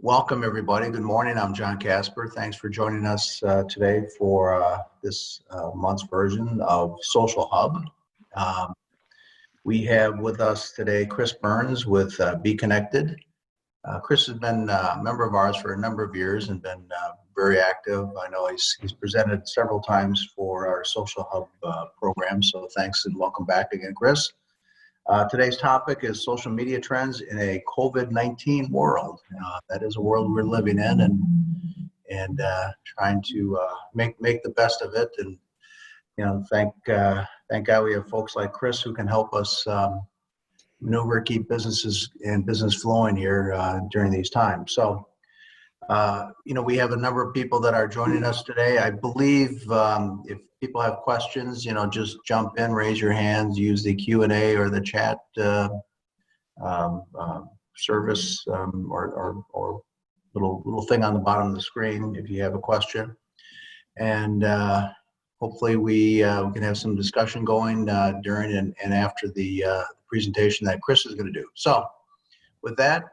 Welcome, everybody. Good morning. I'm John Casper. Thanks for joining us today for this month's version of Social Hub. We have with us today Chris Burns with Be Connected. Chris has been a member of ours for a number of years and been very active. I know he's presented several times for our Social Hub program, so thanks and welcome back again, Chris. Today's topic is social media trends in a COVID-19 world. That is a world we're living in, and trying to make the best of it. And thank God we have folks like Chris who can help us maneuver, keep businesses and business flowing here during these times. So, we have a number of people that are joining us today. I believe if people have questions, just jump in, raise your hands, use the Q&A or the chat service or little thing on the bottom of the screen if you have a question. And hopefully we can have some discussion going during and after the presentation that Chris is going to do. So with that,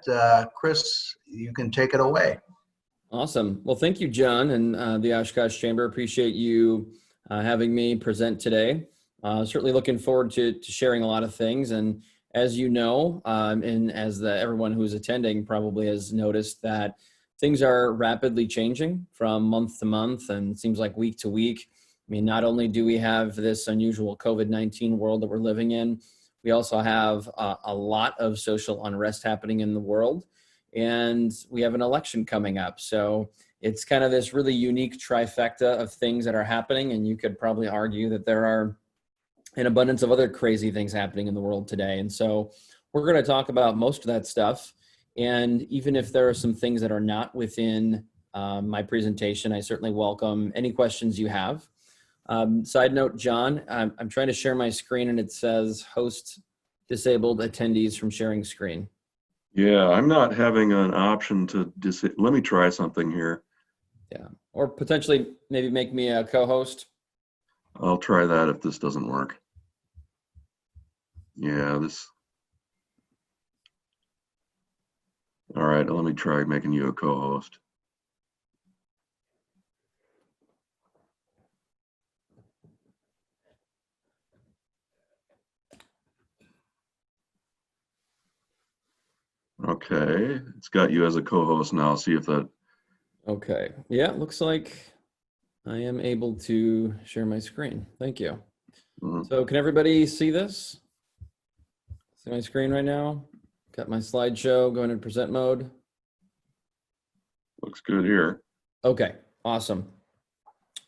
Chris, you can take it away. Awesome. Well, thank you, John, and the Oshkosh Chamber. Appreciate you having me present today. Certainly looking forward to sharing a lot of things. And as you know, and as everyone who is attending probably has noticed, that things are rapidly changing from month to month and it seems like week to week. I mean, not only do we have this unusual COVID-19 world that we're living in, we also have a lot of social unrest happening in the world. And we have an election coming up. So it's kind of this really unique trifecta of things that are happening. And you could probably argue that there are an abundance of other crazy things happening in the world today. And so we're going to talk about most of that stuff. And even if there are some things that are not within my presentation, I certainly welcome any questions you have. Side note, John, I'm trying to share my screen and it says host disabled attendees from sharing screen. Yeah, I'm not having an option to let me try something here. Yeah, or potentially maybe make me a co-host. I'll try that if this doesn't work. Yeah, all right, let me try making you a co-host. Okay, it's got you as a co-host now. See if that. Okay, yeah, looks like I am able to share my screen. Thank you. Mm-hmm. So can everybody see this? See my screen right now? Got my slideshow going in present mode. Looks good here. Okay, awesome.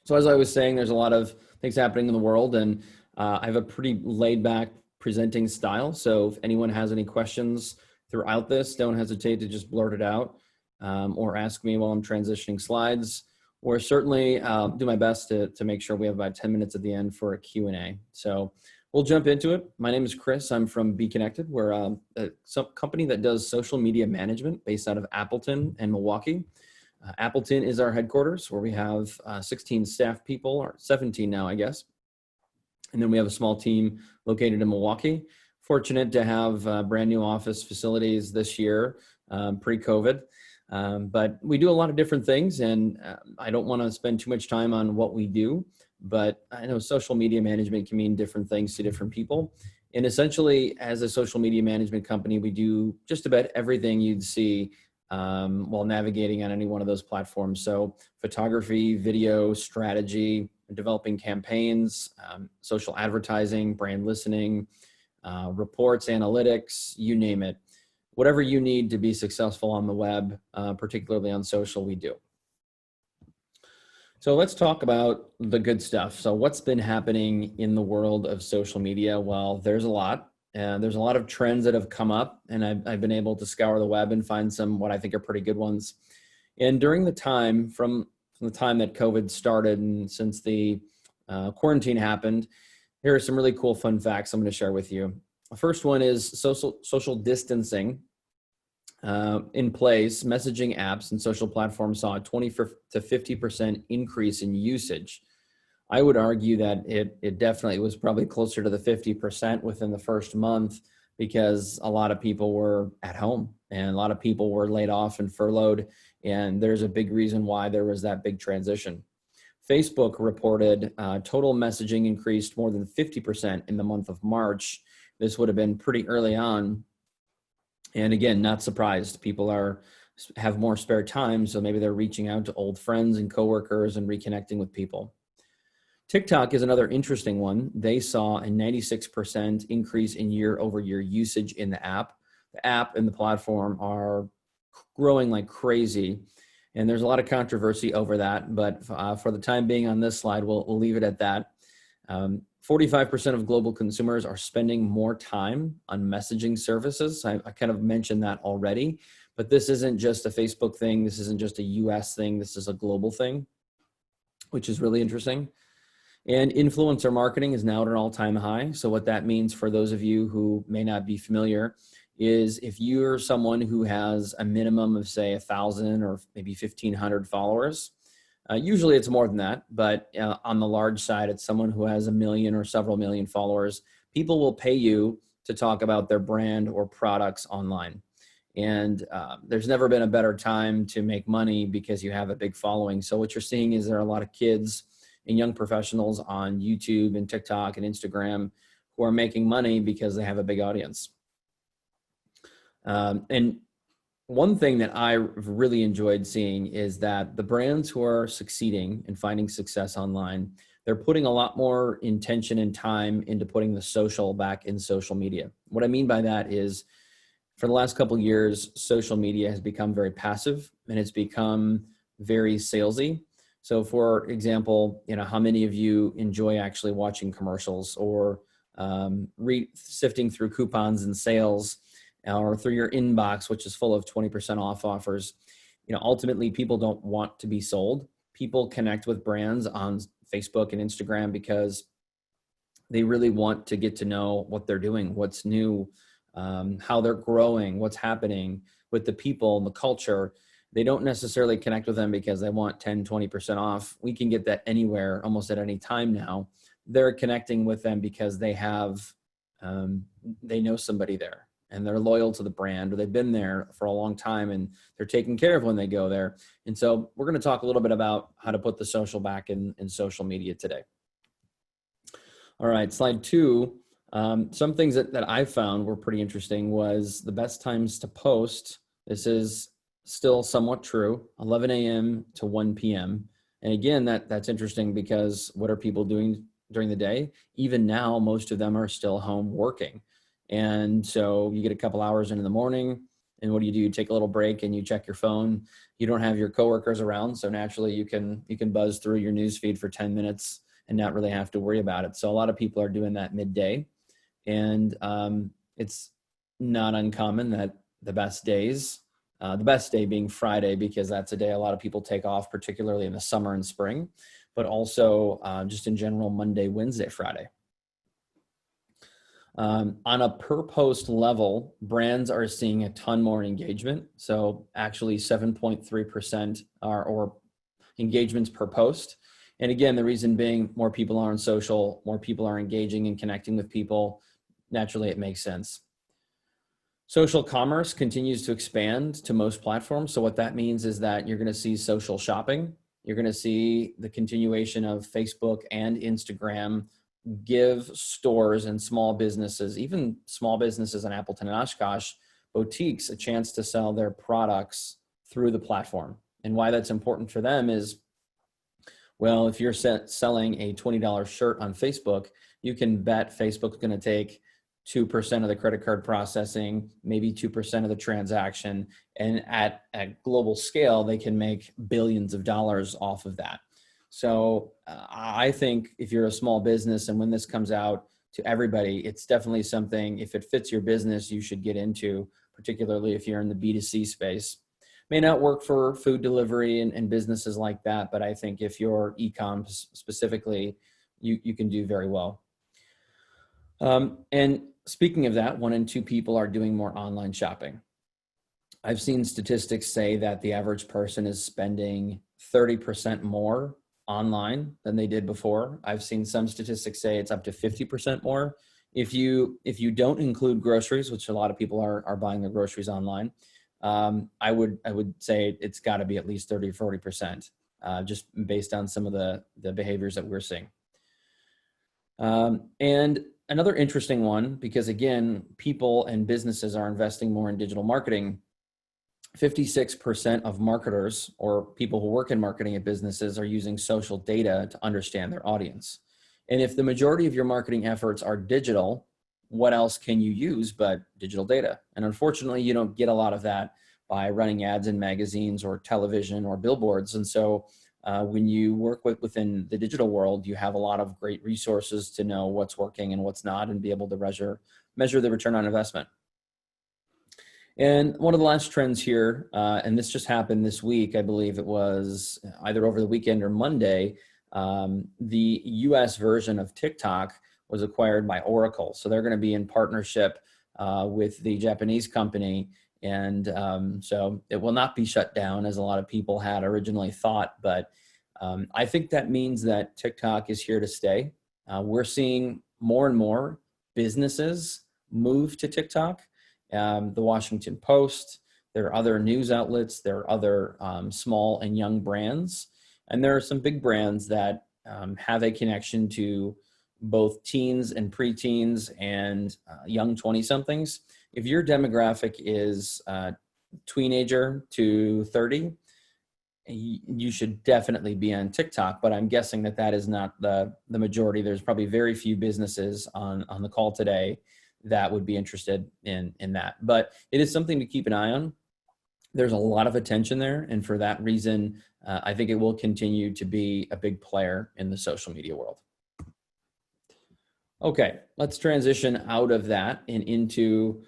So as I was saying, there's a lot of things happening in the world, and I have a pretty laid back presenting style. So if anyone has any questions throughout this, don't hesitate to just blurt it out or ask me while I'm transitioning slides, or certainly do my best to make sure we have about 10 minutes at the end for a Q&A. So we'll jump into it. My name is Chris. I'm from Be Connected. We're a company that does social media management based out of Appleton and Milwaukee. Appleton is our headquarters where we have 16 staff people, or 17 now, I guess. And then we have a small team located in Milwaukee. Fortunate to have brand new office facilities this year, pre-COVID. But we do a lot of different things, and I don't want to spend too much time on what we do, but I know social media management can mean different things to different people. And essentially, as a social media management company, we do just about everything you'd see while navigating on any one of those platforms. So photography, video, strategy, developing campaigns, social advertising, brand listening, reports, analytics, you name it. Whatever you need to be successful on the web, particularly on social, we do. So let's talk about the good stuff. So what's been happening in the world of social media? Well, there's a lot. There's a lot of trends that have come up, and I've been able to scour the web and find some what I think are pretty good ones. And during the time, from the time that COVID started and since the quarantine happened, here are some really cool fun facts I'm going to share with you. The first one is social distancing in place. Messaging apps and social platforms saw a 20 to 50% increase in usage. I would argue that it definitely was probably closer to the 50% within the first month because a lot of people were at home and a lot of people were laid off and furloughed. And there's a big reason why there was that big transition. Facebook reported total messaging increased more than 50% in the month of March. This would have been pretty early on. And again, not surprised. People have more spare time, so maybe they're reaching out to old friends and coworkers and reconnecting with people. TikTok is another interesting one. They saw a 96% increase in year-over-year usage in the app. The app and the platform are growing like crazy, and there's a lot of controversy over that, but for the time being on this slide, we'll leave it at that. 45% of global consumers are spending more time on messaging services. I kind of mentioned that already, but this isn't just a Facebook thing. This isn't just a US thing. This is a global thing, which is really interesting. And influencer marketing is now at an all-time high. So what that means for those of you who may not be familiar is if you're someone who has a minimum of say 1,000 or maybe 1,500 followers, usually it's more than that, but on the large side, it's someone who has 1 million or several million followers. People will pay you to talk about their brand or products online. And there's never been a better time to make money because you have a big following. So what you're seeing is there are a lot of kids and young professionals on YouTube and TikTok and Instagram who are making money because they have a big audience. And one thing that I've really enjoyed seeing is that the brands who are succeeding and finding success online, they're putting a lot more intention and time into putting the social back in social media. What I mean by that is for the last couple of years, social media has become very passive and it's become very salesy. So for example, how many of you enjoy actually watching commercials or sifting through coupons and sales or through your inbox, which is full of 20% off offers? Ultimately people don't want to be sold. People connect with brands on Facebook and Instagram because they really want to get to know what they're doing, what's new, how they're growing, what's happening with the people and the culture. They don't necessarily connect with them because they want 10, 20% off. We can get that anywhere, almost at any time now. They're connecting with them because they know somebody there and they're loyal to the brand, or they've been there for a long time and they're taken care of when they go there. And so we're going to talk a little bit about how to put the social back in social media today. All right, slide 2. Some things that I found were pretty interesting was the best times to post. This is still somewhat true, 11 a.m. to 1 p.m. And again, that's interesting because what are people doing during the day? Even now, most of them are still home working. And so you get a couple hours in the morning, and what do? You take a little break and you check your phone. You don't have your coworkers around, so naturally you can buzz through your news feed for 10 minutes and not really have to worry about it. So a lot of people are doing that midday. And it's not uncommon that the best day being Friday, because that's a day a lot of people take off, particularly in the summer and spring, but also just in general, Monday, Wednesday, Friday. On a per post level, brands are seeing a ton more engagement. So actually 7.3% or engagements per post. And again, the reason being more people are on social, more people are engaging and connecting with people. Naturally, it makes sense. Social commerce continues to expand to most platforms. So what that means is that you're going to see social shopping. You're going to see the continuation of Facebook and Instagram give stores and small businesses, even small businesses in Appleton and Oshkosh, boutiques, a chance to sell their products through the platform. And why that's important for them is, well, if you're selling a $20 shirt on Facebook, you can bet Facebook's going to take 2% of the credit card processing, maybe 2% of the transaction. And at global scale, they can make billions of dollars off of that. So I think if you're a small business and when this comes out to everybody, it's definitely something, if it fits your business, you should get into, particularly if you're in the B2C space. May not work for food delivery and businesses like that, but I think if you're e-com specifically, you can do very well. And speaking of that, 1 in 2 people are doing more online shopping. I've seen statistics say that the average person is spending 30% more online than they did before. I've seen some statistics say it's up to 50% more. If you don't include groceries, which a lot of people are buying their groceries online, I would say it's got to be at least 30 or 40%, just based on some of the behaviors that we're seeing. And another interesting one, because again, people and businesses are investing more in digital marketing. 56% of marketers or people who work in marketing at businesses are using social data to understand their audience. And if the majority of your marketing efforts are digital, what else can you use but digital data? And unfortunately, you don't get a lot of that by running ads in magazines or television or billboards. And so when you work within the digital world, you have a lot of great resources to know what's working and what's not, and be able to measure the return on investment. And one of the last trends here, and this just happened this week, I believe it was either over the weekend or Monday, the US version of TikTok was acquired by Oracle. So they're going to be in partnership with the Japanese company. And so it will not be shut down as a lot of people had originally thought. But I think that means that TikTok is here to stay. We're seeing more and more businesses move to TikTok. The Washington Post, there are other news outlets, there are other small and young brands, and there are some big brands that have a connection to both teens and preteens and young 20-somethings. If your demographic is teenager to 30, you should definitely be on TikTok, but I'm guessing that is not the majority. There's probably very few businesses on the call today that would be interested in that. But it is something to keep an eye on. There's a lot of attention there. And for that reason, I think it will continue to be a big player in the social media world. Okay, let's transition out of that and into,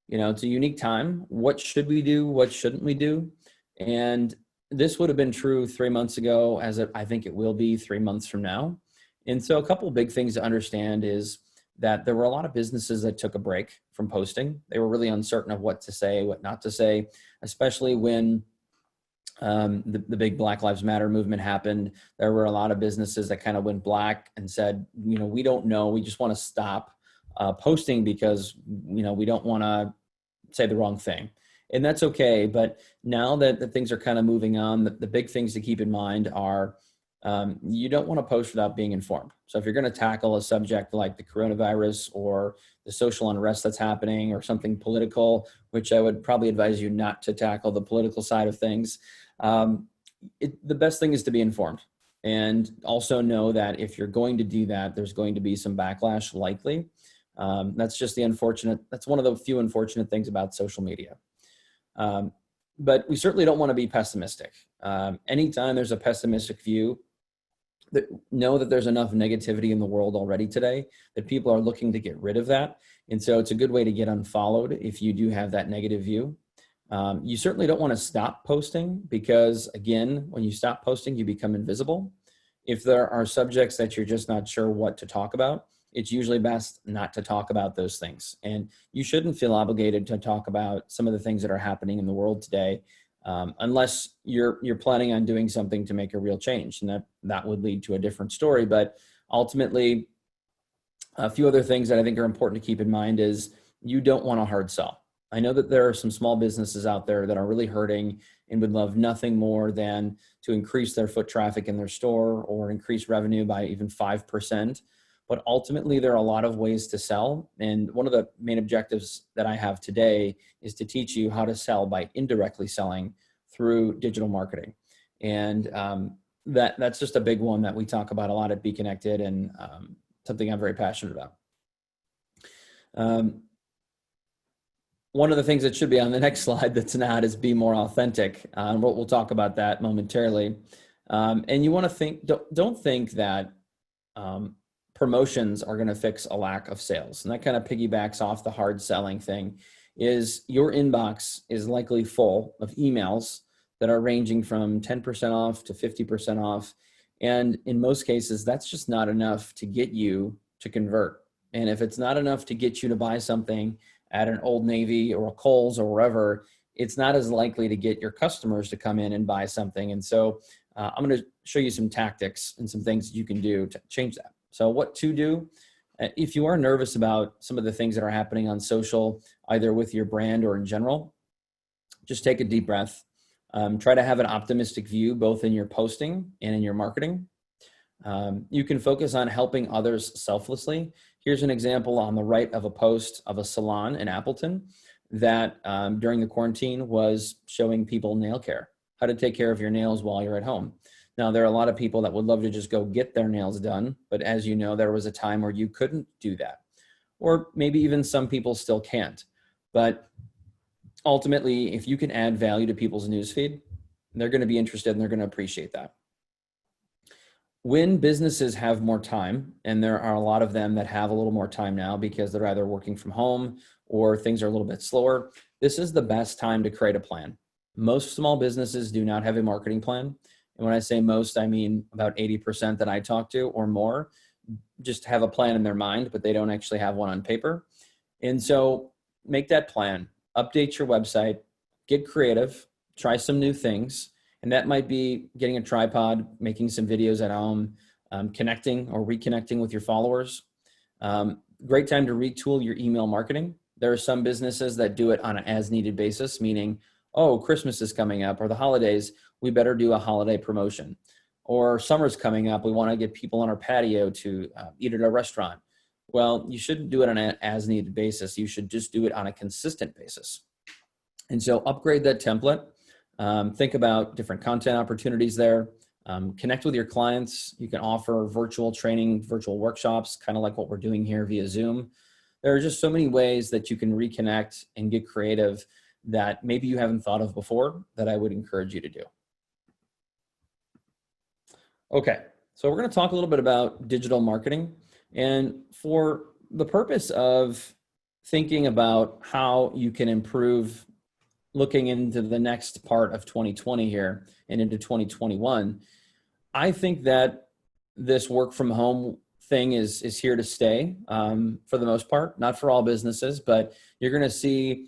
it's a unique time. What should we do? What shouldn't we do? And this would have been true 3 months ago, as I think it will be 3 months from now. And so a couple of big things to understand is that there were a lot of businesses that took a break from posting. They were really uncertain of what to say, what not to say, especially when the big Black Lives Matter movement happened. There were a lot of businesses that kind of went black and said, we don't know. We just want to stop posting because, we don't want to say the wrong thing. And that's okay. But now that things are kind of moving on, the big things to keep in mind are you don't want to post without being informed. So if you're going to tackle a subject like the coronavirus or the social unrest that's happening or something political, which I would probably advise you not to tackle the political side of things, the best thing is to be informed. And also know that if you're going to do that, there's going to be some backlash likely. That's just that's one of the few unfortunate things about social media. But we certainly don't want to be pessimistic. Anytime there's a pessimistic view, know that there's enough negativity in the world already today that people are looking to get rid of that. And so it's a good way to get unfollowed if you do have that negative view. You certainly don't want to stop posting because, again, when you stop posting, you become invisible. If there are subjects that you're just not sure what to talk about, it's usually best not to talk about those things. And you shouldn't feel obligated to talk about some of the things that are happening in the world today, unless you're planning on doing something to make a real change, and that would lead to a different story. But ultimately, a few other things that I think are important to keep in mind is you don't want to hard sell. I know that there are some small businesses out there that are really hurting and would love nothing more than to increase their foot traffic in their store or increase revenue by even 5%. But ultimately, there are a lot of ways to sell. And one of the main objectives that I have today is to teach you how to sell by indirectly selling through digital marketing. And that's just a big one that we talk about a lot at Be Connected, and something I'm very passionate about. One of the things that should be on the next slide that's not is be more authentic. We'll talk about that momentarily. And you want to don't think that promotions are going to fix a lack of sales. And that kind of piggybacks off the hard selling thing. Is your inbox is likely full of emails that are ranging from 10% off to 50% off. And in most cases, that's just not enough to get you to convert. And if it's not enough to get you to buy something at an Old Navy or a Kohl's or wherever, it's not as likely to get your customers to come in and buy something. And so I'm going to show you some tactics and some things you can do to change that. So what to do, if you are nervous about some of the things that are happening on social, either with your brand or in general, just take a deep breath. Try to have an optimistic view, both in your posting and in your marketing. You can focus on helping others selflessly. Here's an example on the right of a post of a salon in Appleton that during the quarantine was showing people nail care, how to take care of your nails while you're at home. Now, there are a lot of people that would love to just go get their nails done, but as you know, there was a time where you couldn't do that. Or maybe even some people still can't. But ultimately, if you can add value to people's newsfeed, they're going to be interested and they're going to appreciate that. When businesses have more time, and there are a lot of them that have a little more time now because they're either working from home or things are a little bit slower, this is the best time to create a plan. Most small businesses do not have a marketing plan. And when I say most, I mean about 80% that I talk to or more just have a plan in their mind, but they don't actually have one on paper. And so make that plan, update your website, get creative, try some new things. And that might be getting a tripod, making some videos at home, connecting or reconnecting with your followers. Great time to retool your email marketing. There are some businesses that do it on an as needed basis, meaning, oh, Christmas is coming up or the holidays, we better do a holiday promotion. Or summer's coming up, we want to get people on our patio to eat at a restaurant. Well, you shouldn't do it on an as needed basis. You should just do it on a consistent basis. And so upgrade that template. Think about different content opportunities there. Connect with your clients. You can offer virtual training, virtual workshops, kind of like what we're doing here via Zoom. There are just so many ways that you can reconnect and get creative that maybe you haven't thought of before that I would encourage you to do. Okay, so we're going to talk a little bit about digital marketing. And for the purpose of thinking about how you can improve looking into the next part of 2020 here and into 2021, I think that this work from home thing is here to stay for the most part, not for all businesses, but you're going to see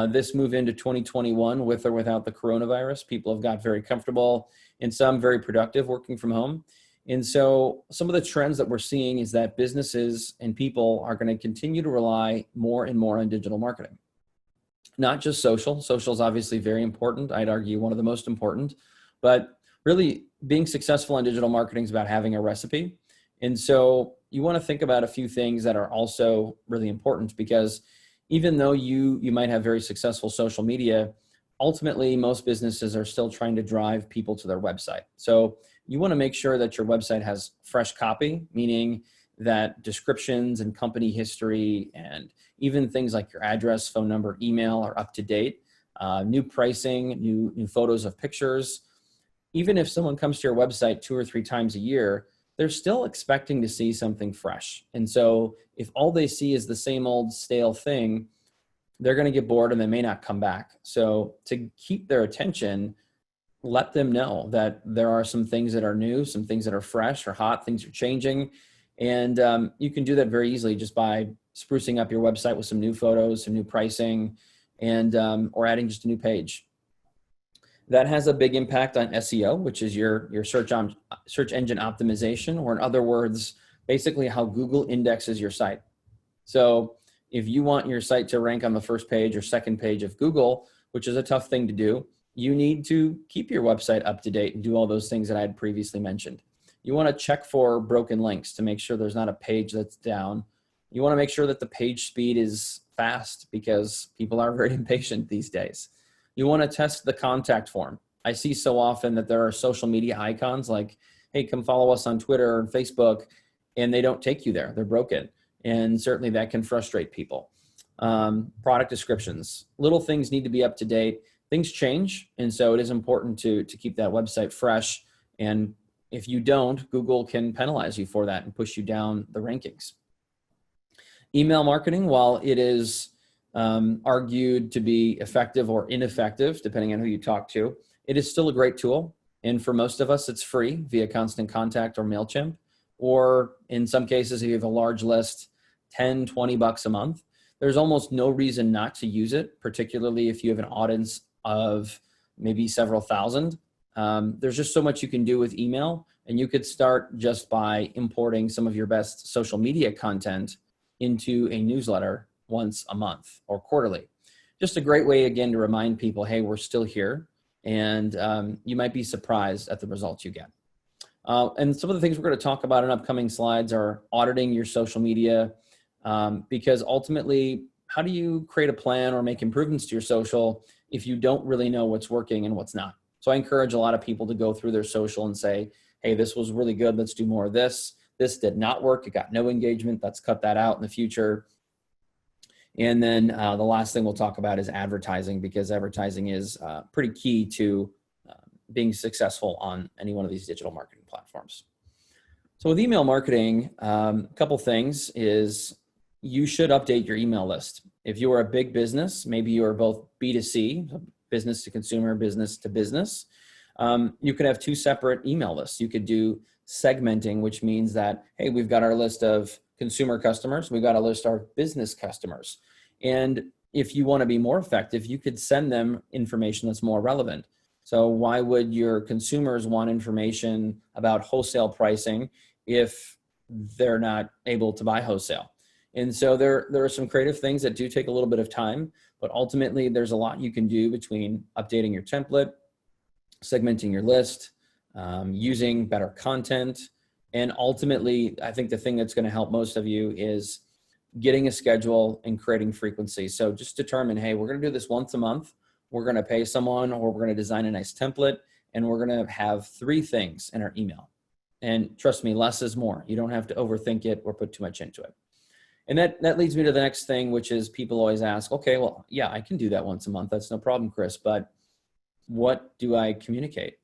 this move into 2021 with or without the coronavirus. People have got very comfortable and some very productive working from home. And so some of the trends that we're seeing is that businesses and people are going to continue to rely more and more on digital marketing. Not just social. Social is obviously very important. I'd argue one of the most important, but really being successful in digital marketing is about having a recipe. And so you want to think about a few things that are also really important, because even though you might have very successful social media, ultimately most businesses are still trying to drive people to their website. So you want to make sure that your website has fresh copy, meaning that descriptions and company history and even things like your address, phone number, email are up to date, new pricing, new photos of pictures. Even if someone comes to your website 2 or 3 times a year, they're still expecting to see something fresh. And so if all they see is the same old stale thing, they're going to get bored and they may not come back. So to keep their attention, let them know that there are some things that are new, some things that are fresh or hot, things are changing. And you can do that very easily just by sprucing up your website with some new photos, some new pricing, and or adding just a new page. That has a big impact on SEO, which is your search engine optimization, or in other words, basically how Google indexes your site. So if you want your site to rank on the first page or second page of Google, which is a tough thing to do, you need to keep your website up to date and do all those things that I had previously mentioned. You want to check for broken links to make sure there's not a page that's down. You want to make sure that the page speed is fast, because people are very impatient these days. You want to test the contact form. I see so often that there are social media icons like, hey, come follow us on Twitter and Facebook, and they don't take you there. They're broken. And certainly that can frustrate people. Product descriptions, little things need to be up to date. Things change. And so it is important to keep that website fresh. And if you don't, Google can penalize you for that and push you down the rankings. Email marketing, while it is argued to be effective or ineffective, depending on who you talk to, it is still a great tool. And for most of us, it's free via Constant Contact or MailChimp. Or in some cases, if you have a large list, $10, $20 a month. There's almost no reason not to use it, particularly if you have an audience of maybe several thousand. There's just so much you can do with email, and you could start just by importing some of your best social media content into a newsletter once a month or quarterly. just a great way, again, to remind people, hey, we're still here. And you might be surprised at the results you get. And some of the things we're going to talk about in upcoming slides are auditing your social media, because ultimately, how do you create a plan or make improvements to your social if you don't really know what's working and what's not? So I encourage a lot of people to go through their social and say, hey, this was really good. Let's do more of this. This did not work. It got no engagement. Let's cut that out in the future. And then the last thing we'll talk about is advertising, because advertising is pretty key to being successful on any one of these digital marketing platforms. So with email marketing, a couple things is you should update your email list. If you are a big business, maybe you are both B2C, business to consumer, business to business, you could have two separate email lists. You could do segmenting, which means that, hey, we've got our list of consumer customers, we've got a list of our business customers. And if you want to be more effective, you could send them information that's more relevant. So why would your consumers want information about wholesale pricing if they're not able to buy wholesale? And so there are some creative things that do take a little bit of time, but ultimately there's a lot you can do between updating your template, segmenting your list, using better content. And ultimately, I think the thing that's going to help most of you is getting a schedule and creating frequency. So just determine, hey, we're going to do this once a month. We're going to pay someone, or we're going to design a nice template, and we're going to have 3 things in our email. And trust me, less is more. You don't have to overthink it or put too much into it. And that leads me to the next thing, which is people always ask, okay, well, yeah, I can do that once a month. That's no problem, Chris. But what do I communicate?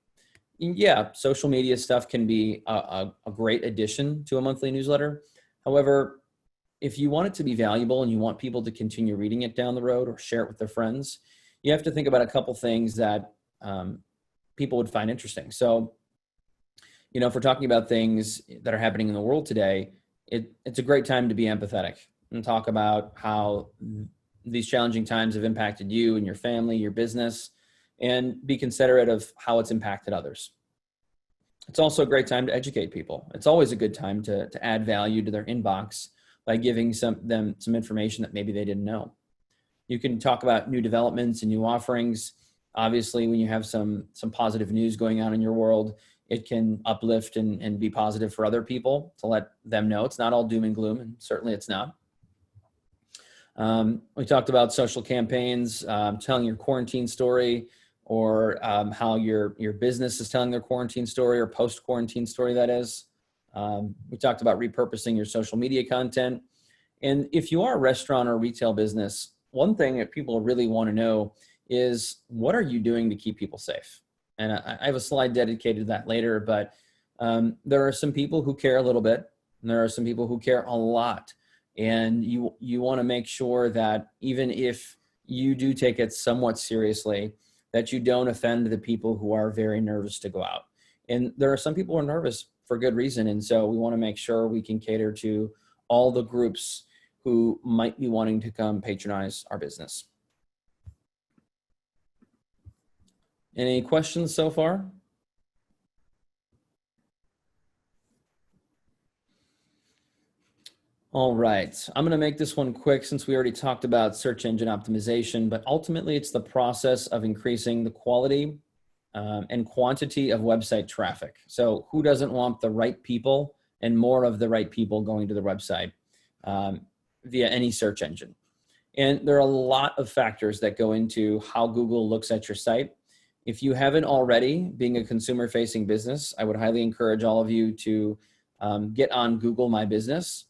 Yeah, social media stuff can be a great addition to a monthly newsletter. However, if you want it to be valuable and you want people to continue reading it down the road or share it with their friends, you have to think about a couple things that people would find interesting. So, if we're talking about things that are happening in the world today, it's a great time to be empathetic and talk about how these challenging times have impacted you and your family, your business, and be considerate of how it's impacted others. It's also a great time to educate people. It's always a good time to add value to their inbox by giving them some information that maybe they didn't know. You can talk about new developments and new offerings. Obviously, when you have some positive news going on in your world, it can uplift and be positive for other people to let them know it's not all doom and gloom, and certainly it's not. We talked about social campaigns, telling your quarantine story, or how your business is telling their quarantine story or post-quarantine story, that is. We talked about repurposing your social media content. And if you are a restaurant or retail business, one thing that people really want to know is, what are you doing to keep people safe? And I have a slide dedicated to that later, but there are some people who care a little bit, and there are some people who care a lot. And you want to make sure that even if you do take it somewhat seriously, that you don't offend the people who are very nervous to go out. And there are some people who are nervous for good reason. And so we want to make sure we can cater to all the groups who might be wanting to come patronize our business. Any questions so far? All right, I'm going to make this one quick since we already talked about search engine optimization, but ultimately it's the process of increasing the quality and quantity of website traffic. So who doesn't want the right people and more of the right people going to the website via any search engine? And there are a lot of factors that go into how Google looks at your site. If you haven't already, being a consumer-facing business, I would highly encourage all of you to get on Google My Business.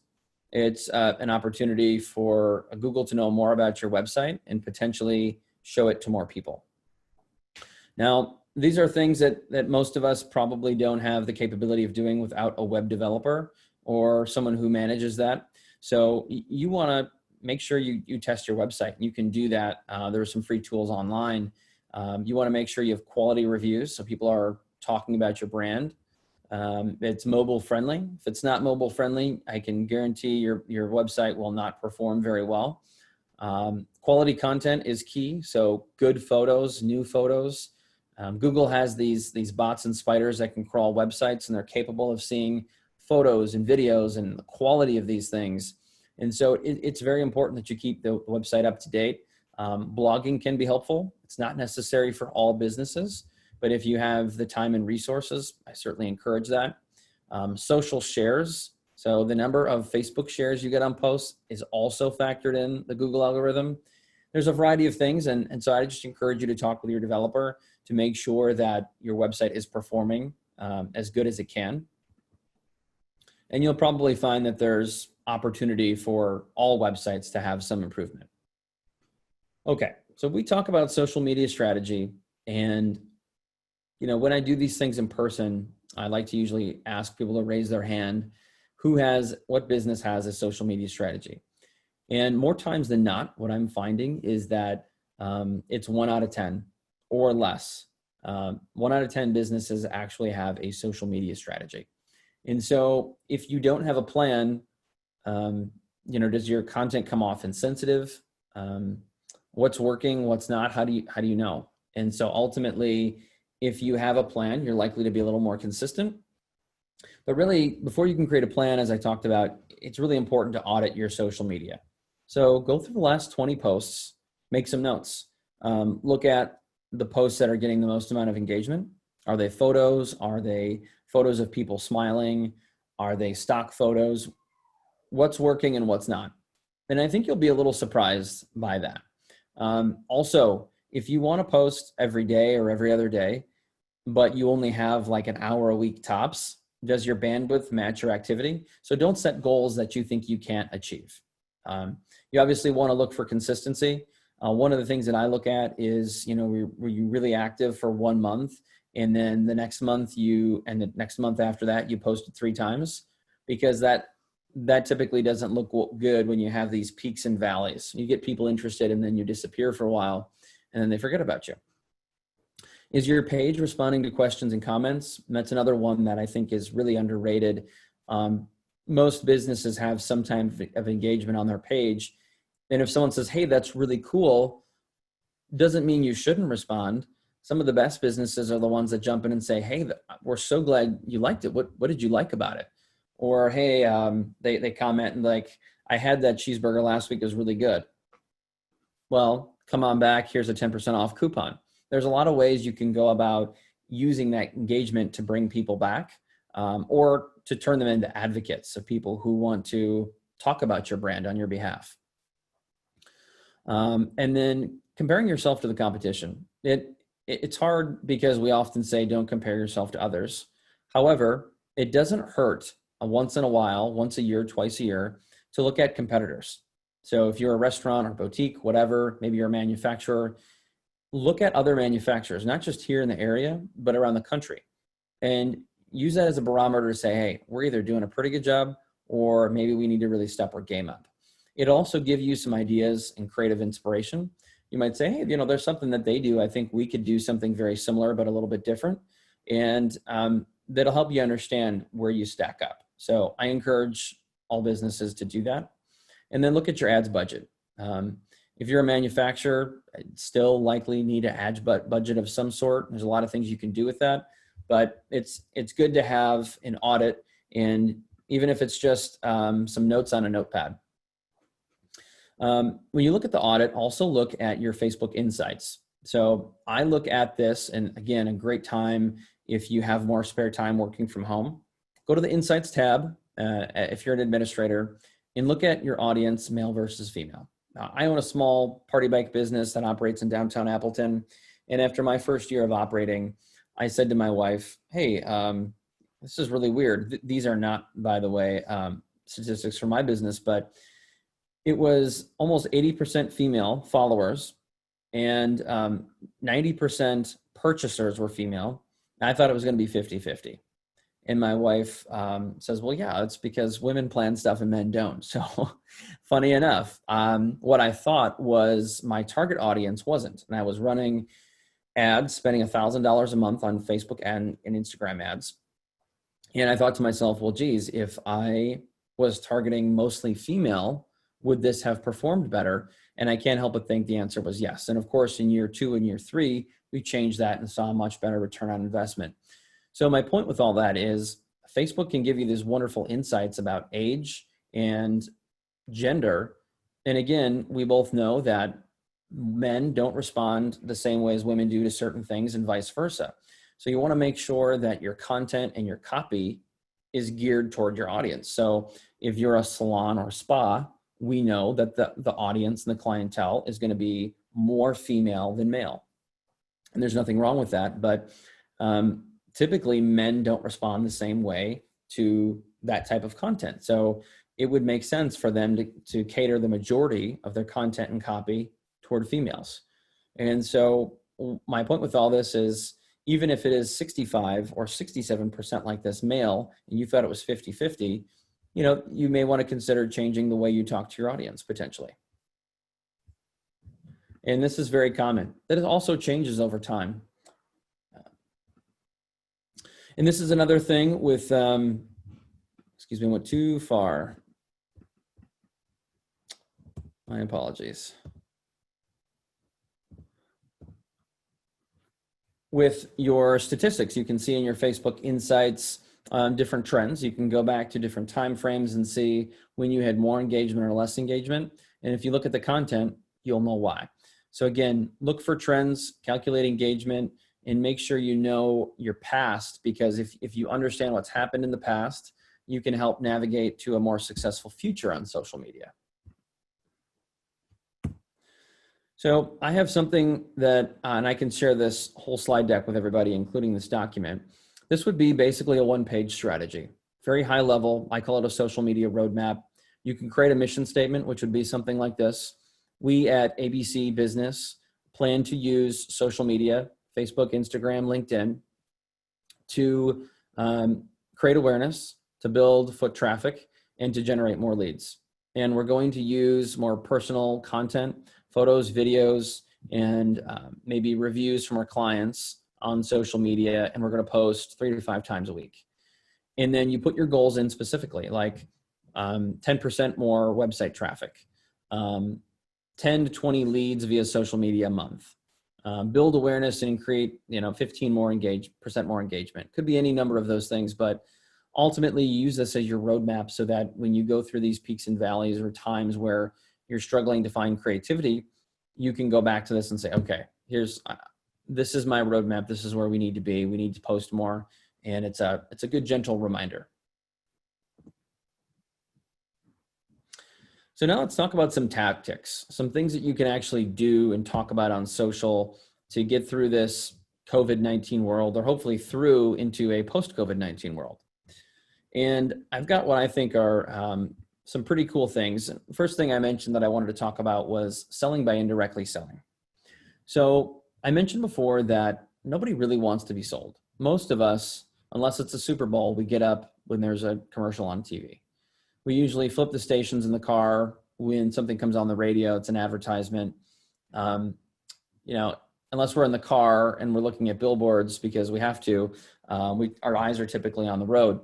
It's an opportunity for Google to know more about your website and potentially show it to more people. Now, these are things that most of us probably don't have the capability of doing without a web developer or someone who manages that. So you want to make sure you test your website. You can do that. There are some free tools online. You want to make sure you have quality reviews so people are talking about your brand. It's mobile friendly. If it's not mobile friendly, I can guarantee your website will not perform very well. Quality content is key. So good photos, new photos. Google has these bots and spiders that can crawl websites, and they're capable of seeing photos and videos and the quality of these things. And so it's very important that you keep the website up to date. Blogging can be helpful. It's not necessary for all businesses, but if you have the time and resources, I certainly encourage that. Social shares. So the number of Facebook shares you get on posts is also factored in the Google algorithm. There's a variety of things. And so I just encourage you to talk with your developer to make sure that your website is performing as good as it can. And you'll probably find that there's opportunity for all websites to have some improvement. Okay, so we talk about social media strategy, and when I do these things in person, I like to usually ask people to raise their hand what business has a social media strategy. And more times than not, what I'm finding is that it's 1 out of 10 or less. 1 out of 10 businesses actually have a social media strategy. And so if you don't have a plan, does your content come off insensitive? What's working, what's not? How do you know? And so ultimately, if you have a plan, you're likely to be a little more consistent. But really, before you can create a plan, as I talked about, it's really important to audit your social media. So go through the last 20 posts, make some notes. Look at the posts that are getting the most amount of engagement. Are they photos? Are they photos of people smiling? Are they stock photos? What's working and what's not? And I think you'll be a little surprised by that. Also, if you want to post every day or every other day, but you only have like an hour a week tops, does your bandwidth match your activity? So don't set goals that you think you can't achieve. You obviously want to look for consistency. One of the things that I look at is, were you really active for 1 month, and then the next month and the next month after that, you posted 3 times, because that typically doesn't look good when you have these peaks and valleys. You get people interested and then you disappear for a while and then they forget about you. Is your page responding to questions and comments? And that's another one that I think is really underrated. Most businesses have some type of engagement on their page. And if someone says, hey, that's really cool, doesn't mean you shouldn't respond. Some of the best businesses are the ones that jump in and say, hey, we're so glad you liked it. What did you like about it? Or, hey, they comment and like, I had that cheeseburger last week, it was really good. Well, come on back, here's a 10% off coupon. There's a lot of ways you can go about using that engagement to bring people back, or to turn them into advocates of people who want to talk about your brand on your behalf. And then comparing yourself to the competition. It's hard because we often say don't compare yourself to others. However, it doesn't hurt once in a while, once a year, twice a year, to look at competitors. So if you're a restaurant or boutique, whatever, maybe you're a manufacturer, look at other manufacturers, not just here in the area, but around the country. And use that as a barometer to say, hey, we're either doing a pretty good job or maybe we need to really step our game up. It'll also give you some ideas and creative inspiration. You might say, hey, there's something that they do. I think we could do something very similar, but a little bit different. And that'll help you understand where you stack up. So I encourage all businesses to do that. And then look at your ads budget. If you're a manufacturer, still likely need an ads budget of some sort. There's a lot of things you can do with that, but it's good to have an audit, and even if it's just some notes on a notepad. When you look at the audit, also look at your Facebook insights. So I look at this, and again, a great time if you have more spare time working from home, go to the insights tab if you're an administrator, and look at your audience, male versus female. I own a small party bike business that operates in downtown Appleton. And after my first year of operating, I said to my wife, hey, this is really weird. These are not, by the way, statistics for my business, but it was almost 80% female followers and 90% purchasers were female. I thought it was going to be 50-50. And my wife says, well, yeah, it's because women plan stuff and men don't. So funny enough, what I thought was my target audience wasn't. And I was running ads, spending $1,000 a month on Facebook and Instagram ads. And I thought to myself, well, geez, if I was targeting mostly female, would this have performed better? And I can't help but think the answer was yes. And of course, in year 2 and year 3, we changed that and saw a much better return on investment. So my point with all that is Facebook can give you these wonderful insights about age and gender. And again, we both know that men don't respond the same way as women do to certain things and vice versa. So you want to make sure that your content and your copy is geared toward your audience. So if you're a salon or spa, we know that the audience and the clientele is going to be more female than male. And there's nothing wrong with that, but typically men don't respond the same way to that type of content. So it would make sense for them to cater the majority of their content and copy toward females. And so my point with all this is, even if it is 65 or 67% like this male, and you thought it was 50-50, you may want to consider changing the way you talk to your audience potentially. And this is very common. That it also changes over time. And this is another thing with, excuse me, I went too far. My apologies. With your statistics, you can see in your Facebook Insights different trends. You can go back to different time frames and see when you had more engagement or less engagement. And if you look at the content, you'll know why. So again, look for trends, calculate engagement, and make sure you know your past, because if you understand what's happened in the past, you can help navigate to a more successful future on social media. So I have something that, and I can share this whole slide deck with everybody, including this document. This would be basically a one-page strategy, very high level. I call it a social media roadmap. You can create a mission statement, which would be something like this. We at ABC Business plan to use social media, Facebook, Instagram, LinkedIn, to create awareness, to build foot traffic, and to generate more leads. And we're going to use more personal content, photos, videos, and maybe reviews from our clients on social media, and we're going to post 3 to 5 times a week. And then you put your goals in specifically, like 10% more website traffic, 10 to 20 leads via social media a month, build awareness and create 15% more engagement. Could be any number of those things, but ultimately use this as your roadmap so that when you go through these peaks and valleys or times where you're struggling to find creativity, you can go back to this and say, okay, this is my roadmap. This is where we need to be. We need to post more. And it's a good, gentle reminder. So now let's talk about some tactics, some things that you can actually do and talk about on social to get through this COVID-19 world, or hopefully through into a post-COVID-19 world. And I've got what I think are some pretty cool things. First thing I mentioned that I wanted to talk about was selling by indirectly selling. So I mentioned before that nobody really wants to be sold. Most of us, unless it's a Super Bowl, we get up when there's a commercial on TV. We usually flip the stations in the car when something comes on the radio, it's an advertisement. Unless we're in the car and we're looking at billboards because we have to, our eyes are typically on the road.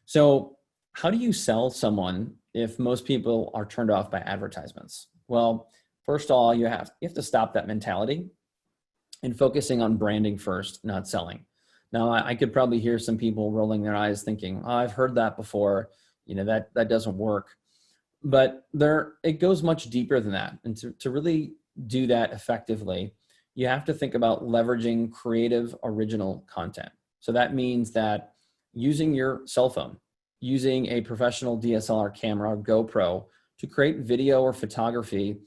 So how do you sell someone if most people are turned off by advertisements? Well, first of all, you have to stop that mentality and focusing on branding first, not selling. Now, I could probably hear some people rolling their eyes thinking, oh, I've heard that before. That doesn't work. But it goes much deeper than that. And to really do that effectively, you have to think about leveraging creative, original content. So that means that using your cell phone, using a professional DSLR camera or GoPro to create video or photography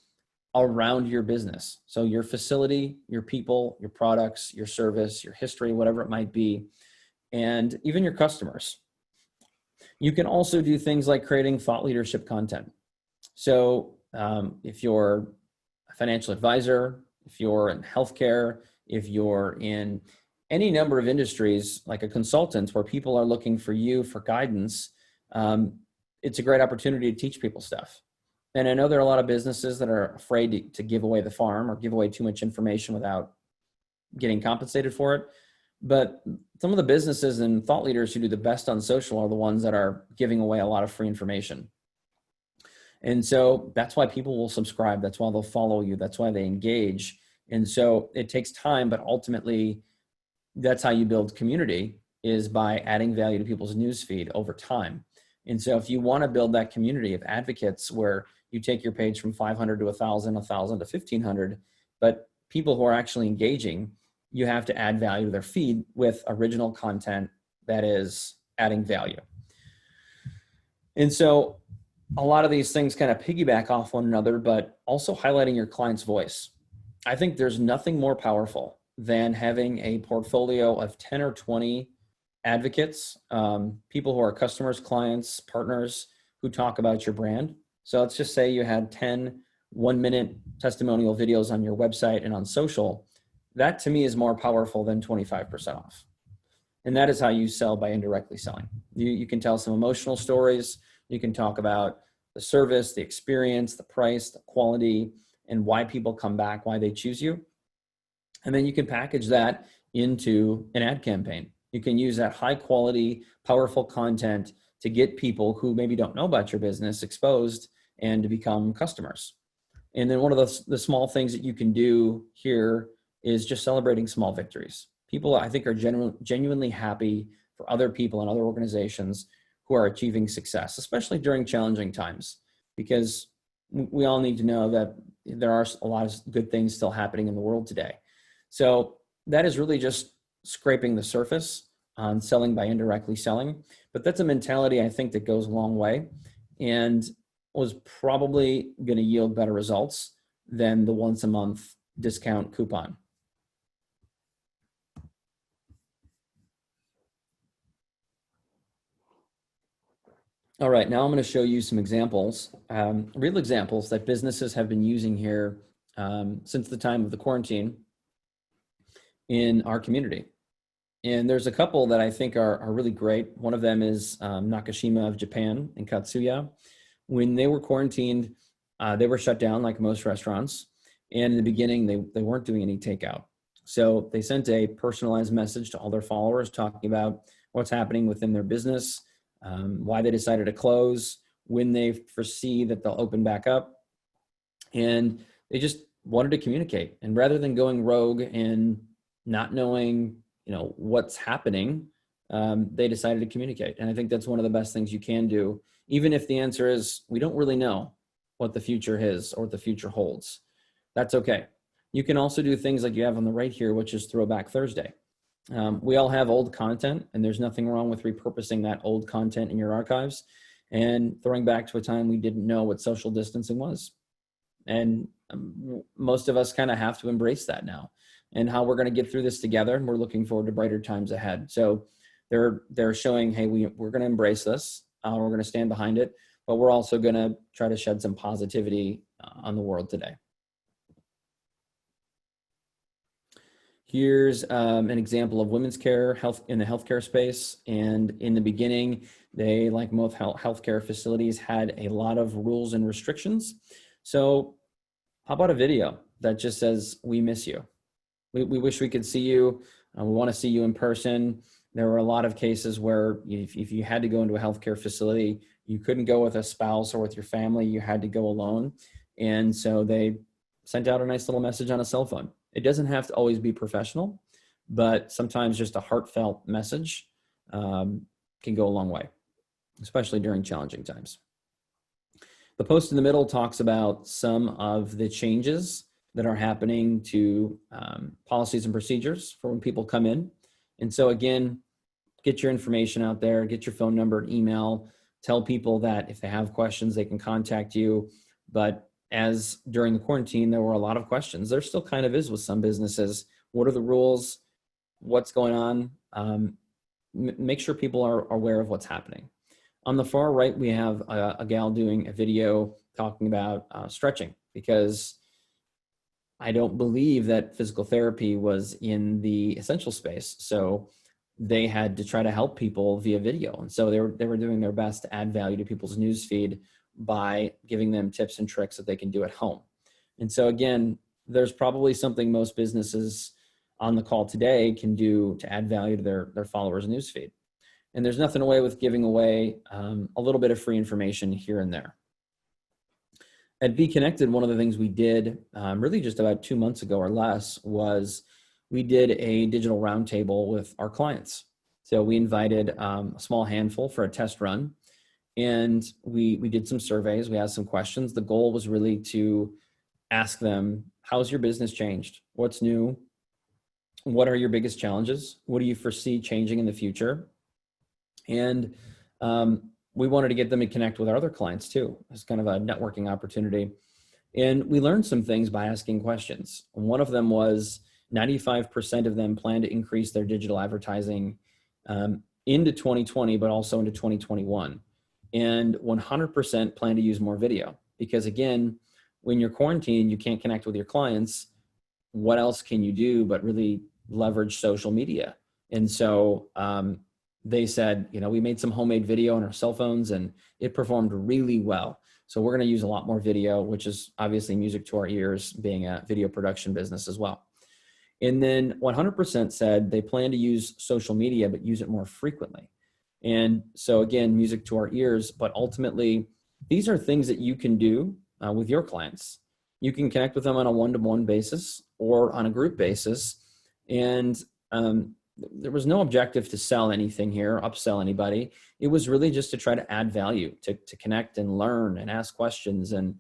around your business. So your facility, your people, your products, your service, your history, whatever it might be, and even your customers. You can also do things like creating thought leadership content. So if you're a financial advisor, if you're in healthcare, if you're in any number of industries like a consultant where people are looking for you for guidance, it's a great opportunity to teach people stuff. And I know there are a lot of businesses that are afraid to give away the farm or give away too much information without getting compensated for it. But some of the businesses and thought leaders who do the best on social are the ones that are giving away a lot of free information. And so that's why people will subscribe. That's why they'll follow you. That's why they engage. And so it takes time, but ultimately that's how you build community, is by adding value to people's newsfeed over time. And so if you want to build that community of advocates where you take your page from 500 to 1,000, 1,000 to 1,500, But people who are actually engaging, you have to add value to their feed with original content that is adding value. And so a lot of these things kind of piggyback off one another, but also highlighting your client's voice. I think there's nothing more powerful than having a portfolio of 10 or 20 advocates, people who are customers, clients, partners who talk about your brand. So let's just say you had 10 one-minute testimonial videos on your website and on social. That to me is more powerful than 25% off. And that is how you sell by indirectly selling. You can tell some emotional stories. You can talk about the service, the experience, the price, the quality, and why people come back, why they choose you. And then you can package that into an ad campaign. You can use that high quality, powerful content to get people who maybe don't know about your business exposed and to become customers. And then one of the small things that you can do here is just celebrating small victories. People, I think, are genuinely happy for other people and other organizations who are achieving success, especially during challenging times, because we all need to know that there are a lot of good things still happening in the world today. So that is really just scraping the surface on selling by indirectly selling. But that's a mentality I think that goes a long way and was probably going to yield better results than the once a month discount coupon. All right, now I'm going to show you some examples, real examples that businesses have been using here since the time of the quarantine in our community. And there's a couple that I think are really great. One of them is Nakashima of Japan in Katsuya. When they were quarantined, they were shut down like most restaurants. And in the beginning, they weren't doing any takeout. So they sent a personalized message to all their followers talking about what's happening within their business, why they decided to close, when they foresee that they'll open back up. And they just wanted to communicate. And rather than going rogue and not knowing, what's happening, they decided to communicate. And I think that's one of the best things you can do, even if the answer is, we don't really know what the future is or what the future holds. That's okay. You can also do things like you have on the right here, which is Throwback Thursday. We all have old content, and there's nothing wrong with repurposing that old content in your archives and throwing back to a time we didn't know what social distancing was. And most of us kind of have to embrace that now and how we're going to get through this together. And we're looking forward to brighter times ahead. So they're showing, hey, we're going to embrace this. We're going to stand behind it, but we're also going to try to shed some positivity on the world today. Here's an example of women's care health in the healthcare space. And in the beginning, they, like most healthcare facilities, had a lot of rules and restrictions. So how about a video that just says, we miss you. We wish we could see you. We want to see you in person. There were a lot of cases where if you had to go into a healthcare facility, you couldn't go with a spouse or with your family. You had to go alone. And so they sent out a nice little message on a cell phone. It doesn't have to always be professional, but sometimes just a heartfelt message can go a long way, especially during challenging times. The post in the middle talks about some of the changes that are happening to policies and procedures for when people come in. And so again, get your information out there, get your phone number, email, tell people that if they have questions, they can contact you. But as during the quarantine, there were a lot of questions. There still kind of is with some businesses. What are the rules? What's going on? Make sure people are aware of what's happening. On the far right, we have a gal doing a video talking about stretching, because I don't believe that physical therapy was in the essential space. So they had to try to help people via video. And so they were doing their best to add value to people's newsfeed by giving them tips and tricks that they can do at home. And so again, there's probably something most businesses on the call today can do to add value to their followers' newsfeed. And there's nothing away with giving away a little bit of free information here and there. At Be Connected, one of the things we did really just about 2 months ago or less was we did a digital roundtable with our clients. So we invited a small handful for a test run, and we did some surveys. We asked some questions. The goal was really to ask them, how's your business changed? What's new? What are your biggest challenges? What do you foresee changing in the future? And we wanted to get them to connect with our other clients too. It's kind of a networking opportunity. And we learned some things by asking questions. One of them was 95% of them plan to increase their digital advertising into 2020, but also into 2021. And 100% plan to use more video. Because again, when you're quarantined, you can't connect with your clients. What else can you do but really leverage social media? And so they said, we made some homemade video on our cell phones and it performed really well. So we're going to use a lot more video, which is obviously music to our ears, being a video production business as well. And then 100% said they plan to use social media, but use it more frequently. And so again, music to our ears, but ultimately these are things that you can do with your clients. You can connect with them on a one-to-one basis or on a group basis. And there was no objective to sell anything here, upsell anybody. It was really just to try to add value, to connect and learn and ask questions, and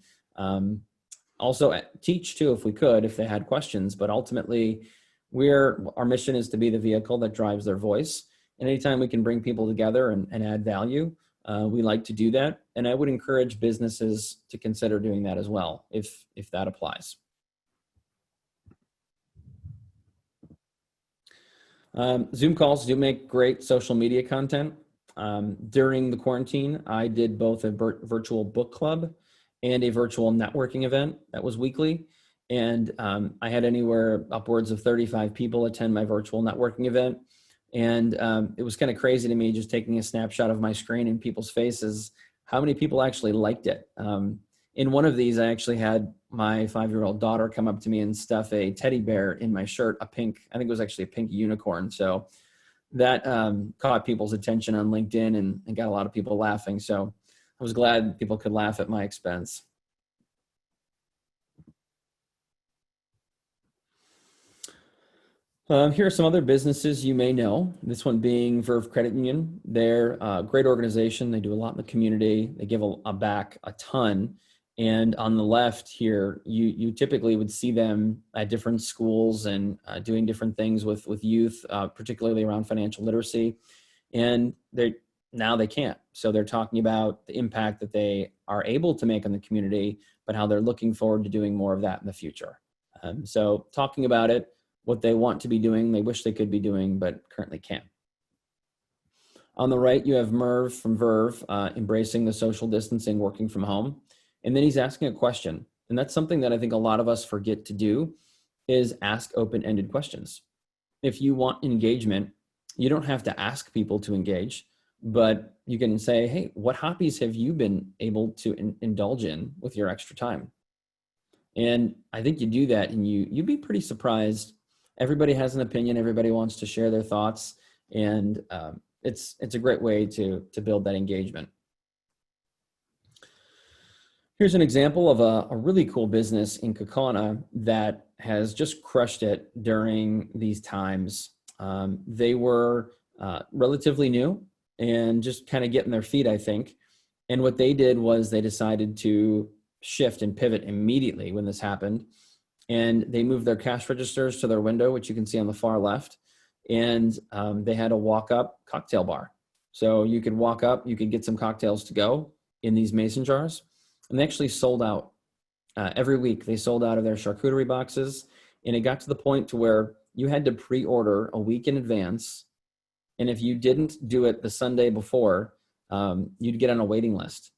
also teach too, if we could, if they had questions. But ultimately, our mission is to be the vehicle that drives their voice. And anytime we can bring people together and add value, we like to do that. And I would encourage businesses to consider doing that as well, if that applies. Zoom calls do make great social media content. During the quarantine, I did both a virtual book club and a virtual networking event that was weekly. And I had anywhere upwards of 35 people attend my virtual networking event. And it was kind of crazy to me, just taking a snapshot of my screen and people's faces, how many people actually liked it. In one of these, I actually had my 5-year-old daughter come up to me and stuff a teddy bear in my shirt, I think it was actually a pink unicorn. So that caught people's attention on LinkedIn and got a lot of people laughing. So I was glad people could laugh at my expense. Here are some other businesses you may know. This one being Verve Credit Union. They're a great organization. They do a lot in the community. They give back a ton. And on the left here, you typically would see them at different schools and doing different things with youth, particularly around financial literacy. And now they can't. So they're talking about the impact that they are able to make on the community, but how they're looking forward to doing more of that in the future. So talking about it, what they want to be doing, they wish they could be doing, but currently can't. On the right, you have Merv from Verve, embracing the social distancing, working from home. And then he's asking a question. And that's something that I think a lot of us forget to do, is ask open-ended questions. If you want engagement, you don't have to ask people to engage, but you can say, hey, what hobbies have you been able to indulge in with your extra time? And I think you do that and you'd be pretty surprised. Everybody has an opinion. Everybody wants to share their thoughts. And it's a great way to build that engagement. Here's an example of a really cool business in Kaukauna that has just crushed it during these times. They were relatively new and just kind of getting their feet, I think. And what they did was they decided to shift and pivot immediately when this happened. And they moved their cash registers to their window, which you can see on the far left. And they had a walk-up cocktail bar. So you could walk up, you could get some cocktails to go in these mason jars. And they actually sold out every week. They sold out of their charcuterie boxes. And it got to the point to where you had to pre-order a week in advance. And if you didn't do it the Sunday before, you'd get on a waiting list.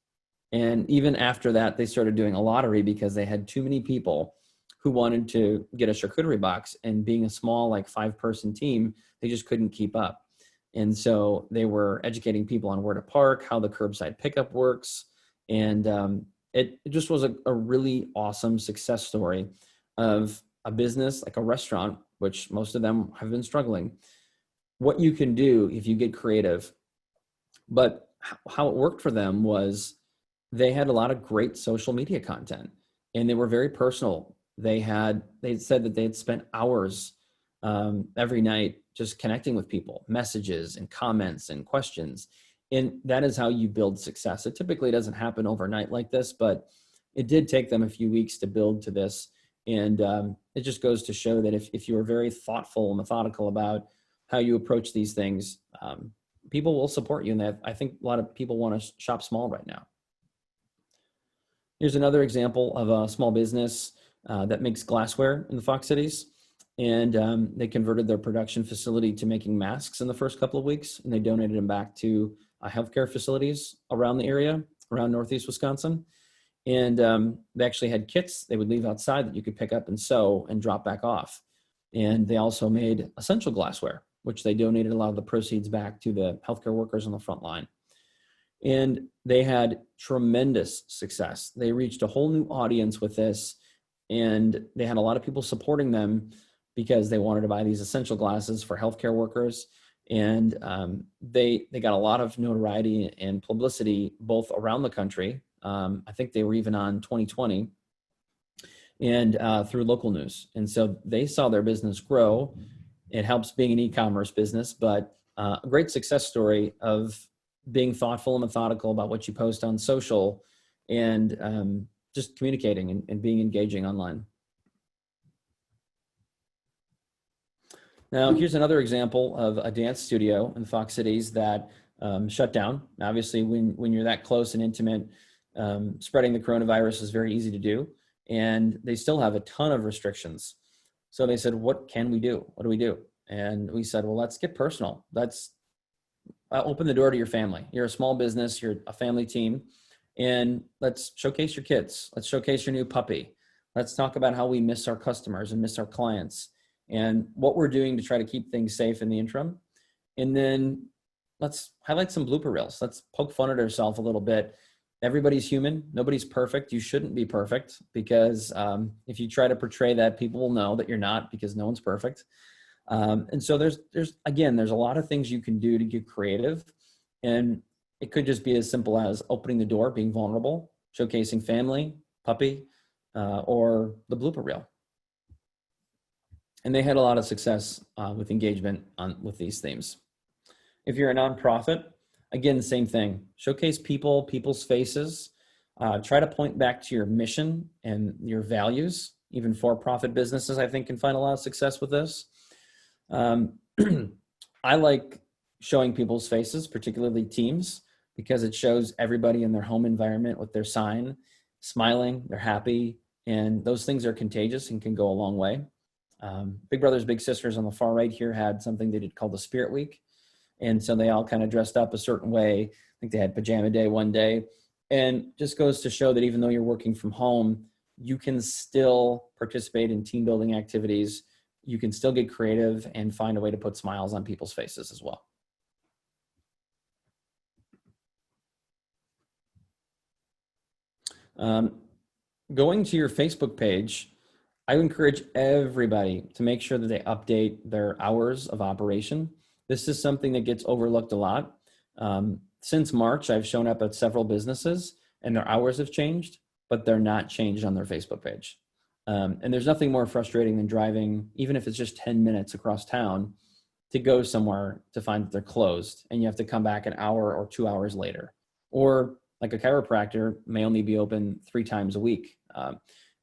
And even after that, they started doing a lottery because they had too many people who wanted to get a charcuterie box. And being a small, 5-person team, they just couldn't keep up. And so they were educating people on where to park, how the curbside pickup works. And it just was a really awesome success story of a business like a restaurant, which most of them have been struggling, what you can do if you get creative. But how it worked for them was they had a lot of great social media content and they were very personal. They said that they had spent hours every night just connecting with people, messages and comments and questions. And that is how you build success. It typically doesn't happen overnight like this, but it did take them a few weeks to build to this. And it just goes to show that if you are very thoughtful and methodical about how you approach these things, people will support you. And I think a lot of people want to shop small right now. Here's another example of a small business that makes glassware in the Fox Cities. And they converted their production facility to making masks in the first couple of weeks, and they donated them back to healthcare facilities around the area, around Northeast Wisconsin. And they actually had kits they would leave outside that you could pick up and sew and drop back off. And they also made essential glassware, which they donated a lot of the proceeds back to the healthcare workers on the front line. And they had tremendous success. They reached a whole new audience with this, and they had a lot of people supporting them because they wanted to buy these essential glasses for healthcare workers. And they got a lot of notoriety and publicity both around the country. I think they were even on 2020 and through local news. And so they saw their business grow. It helps being an e-commerce business, but a great success story of being thoughtful and methodical about what you post on social and just communicating and being engaging online. Now, here's another example of a dance studio in the Fox Cities that shut down. Obviously, when you're that close and intimate, spreading the coronavirus is very easy to do. And they still have a ton of restrictions. So they said, what can we do? What do we do? And we said, well, let's get personal. Let's open the door to your family. You're a small business, you're a family team, and let's showcase your kids. Let's showcase your new puppy. Let's talk about how we miss our customers and miss our clients and what we're doing to try to keep things safe in the interim. And then let's highlight some blooper reels. Let's poke fun at ourselves a little bit. Everybody's human. Nobody's perfect. You shouldn't be perfect because if you try to portray that, people will know that you're not because no one's perfect. And so there's a lot of things you can do to get creative. And it could just be as simple as opening the door, being vulnerable, showcasing family, puppy, or the blooper reel. And they had a lot of success with engagement with these themes. If you're a nonprofit, again, the same thing. Showcase people, people's faces. Try to point back to your mission and your values. Even for-profit businesses, I think, can find a lot of success with this. I like showing people's faces, particularly teams, because it shows everybody in their home environment with their sign, smiling, they're happy, and those things are contagious and can go a long way. Big Brothers Big Sisters on the far right here had something they did called the Spirit Week. And so they all kind of dressed up a certain way. I think they had pajama day one day. And just goes to show that even though you're working from home, you can still participate in team building activities. You can still get creative and find a way to put smiles on people's faces as well. Going to your Facebook page, I would encourage everybody to make sure that they update their hours of operation. This is something that gets overlooked a lot. Since March, I've shown up at several businesses and their hours have changed, but they're not changed on their Facebook page. And there's nothing more frustrating than driving, even if it's just 10 minutes across town, to go somewhere to find that they're closed and you have to come back an hour or 2 hours later. Or like a chiropractor may only be open 3 times a week.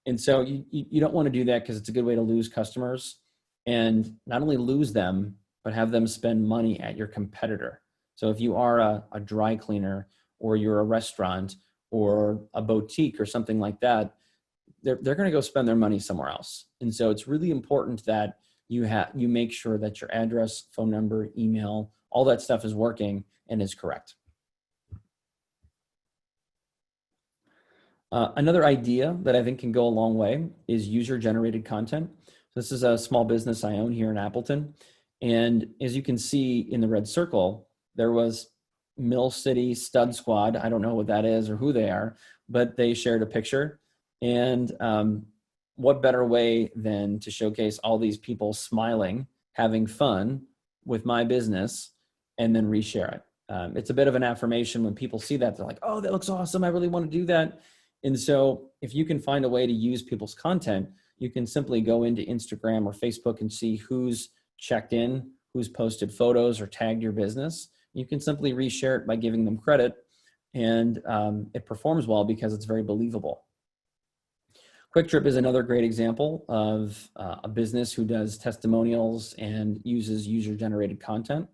And so you don't want to do that because it's a good way to lose customers and not only lose them, but have them spend money at your competitor. So if you are a dry cleaner or you're a restaurant or a boutique or something like that, they're going to go spend their money somewhere else. And so it's really important that you make sure that your address, phone number, email, all that stuff is working and is correct. Another idea that I think can go a long way is user-generated content. This is a small business I own here in Appleton. And as you can see in the red circle, there was Mill City Stud Squad. I don't know what that is or who they are, but they shared a picture. And what better way than to showcase all these people smiling, having fun with my business, and then reshare it. It's a bit of an affirmation when people see that. They're like, oh, that looks awesome. I really want to do that. And so if you can find a way to use people's content, you can simply go into Instagram or Facebook and see who's checked in, who's posted photos or tagged your business. You can simply reshare it by giving them credit, and it performs well because it's very believable. Quick Trip is another great example of a business who does testimonials and uses user-generated content.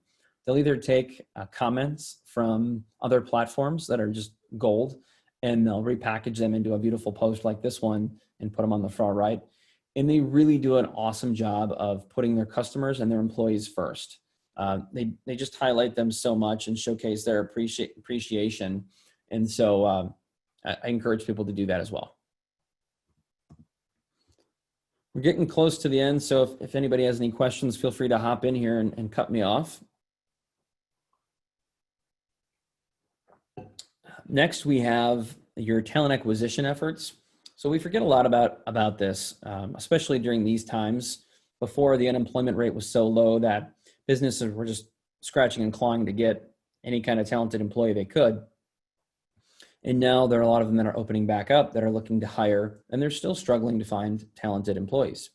They'll either take comments from other platforms that are just gold, and they'll repackage them into a beautiful post like this one and put them on the far right. And they really do an awesome job of putting their customers and their employees first. They just highlight them so much and showcase their appreciation. And so I encourage people to do that as well. We're getting close to the end, so if anybody has any questions, feel free to hop in here and cut me off. Next, we have your talent acquisition efforts. So we forget a lot about this, especially during these times. Before, the unemployment rate was so low that businesses were just scratching and clawing to get any kind of talented employee they could. And now there are a lot of them that are opening back up that are looking to hire, and they're still struggling to find talented employees.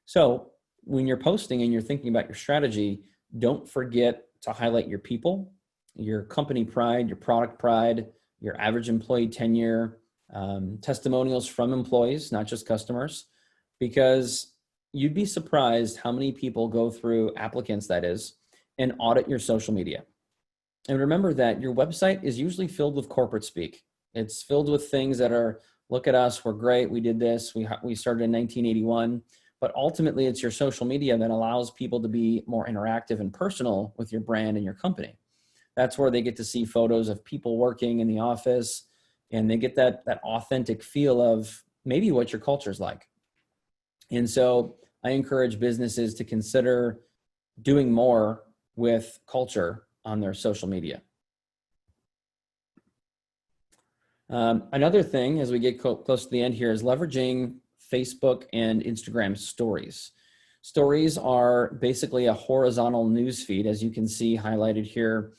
So when you're posting and you're thinking about your strategy, don't forget to highlight your people, your company pride, your product pride, your average employee tenure, testimonials from employees, not just customers, because you'd be surprised how many people go through, applicants that is, and audit your social media. And remember that your website is usually filled with corporate speak. It's filled with things that are, look at us, we're great, we did this, we started in 1981. But ultimately, it's your social media that allows people to be more interactive and personal with your brand and your company. That's where they get to see photos of people working in the office, and they get that authentic feel of maybe what your culture is like. And so I encourage businesses to consider doing more with culture on their social media. Another thing as we get close to the end here is leveraging Facebook and Instagram stories. Stories are basically a horizontal news feed, as you can see highlighted here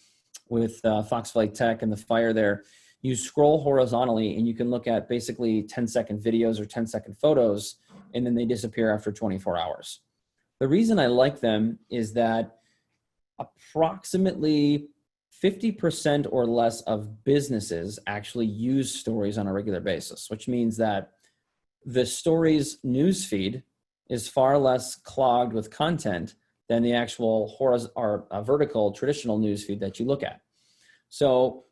with Fox Flight Tech and the fire there. You scroll horizontally and you can look at basically 10-second videos or 10-second photos, and then they disappear after 24 hours. The reason I like them is that approximately 50% or less of businesses actually use stories on a regular basis, which means that the stories news feed is far less clogged with content than the actual horizontal or vertical traditional news feed that you look at. So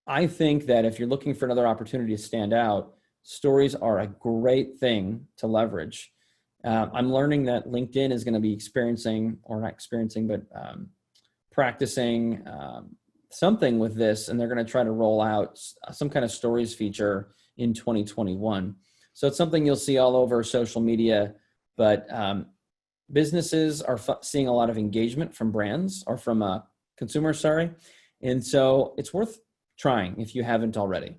I think that if you're looking for another opportunity to stand out, stories are a great thing to leverage. I'm learning that LinkedIn is going to be practicing something with this, and they're going to try to roll out some kind of stories feature in 2021. So it's something you'll see all over social media, but businesses are seeing a lot of engagement from brands or from consumers, sorry. And so it's worth trying if you haven't already.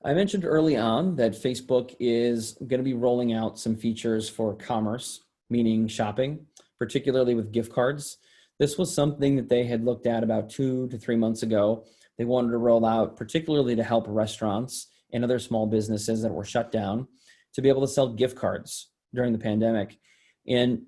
I mentioned early on that Facebook is going to be rolling out some features for commerce, meaning shopping, particularly with gift cards. This was something that they had looked at about 2 to 3 months ago. They wanted to roll out, particularly to help restaurants and other small businesses that were shut down, to be able to sell gift cards during the pandemic. And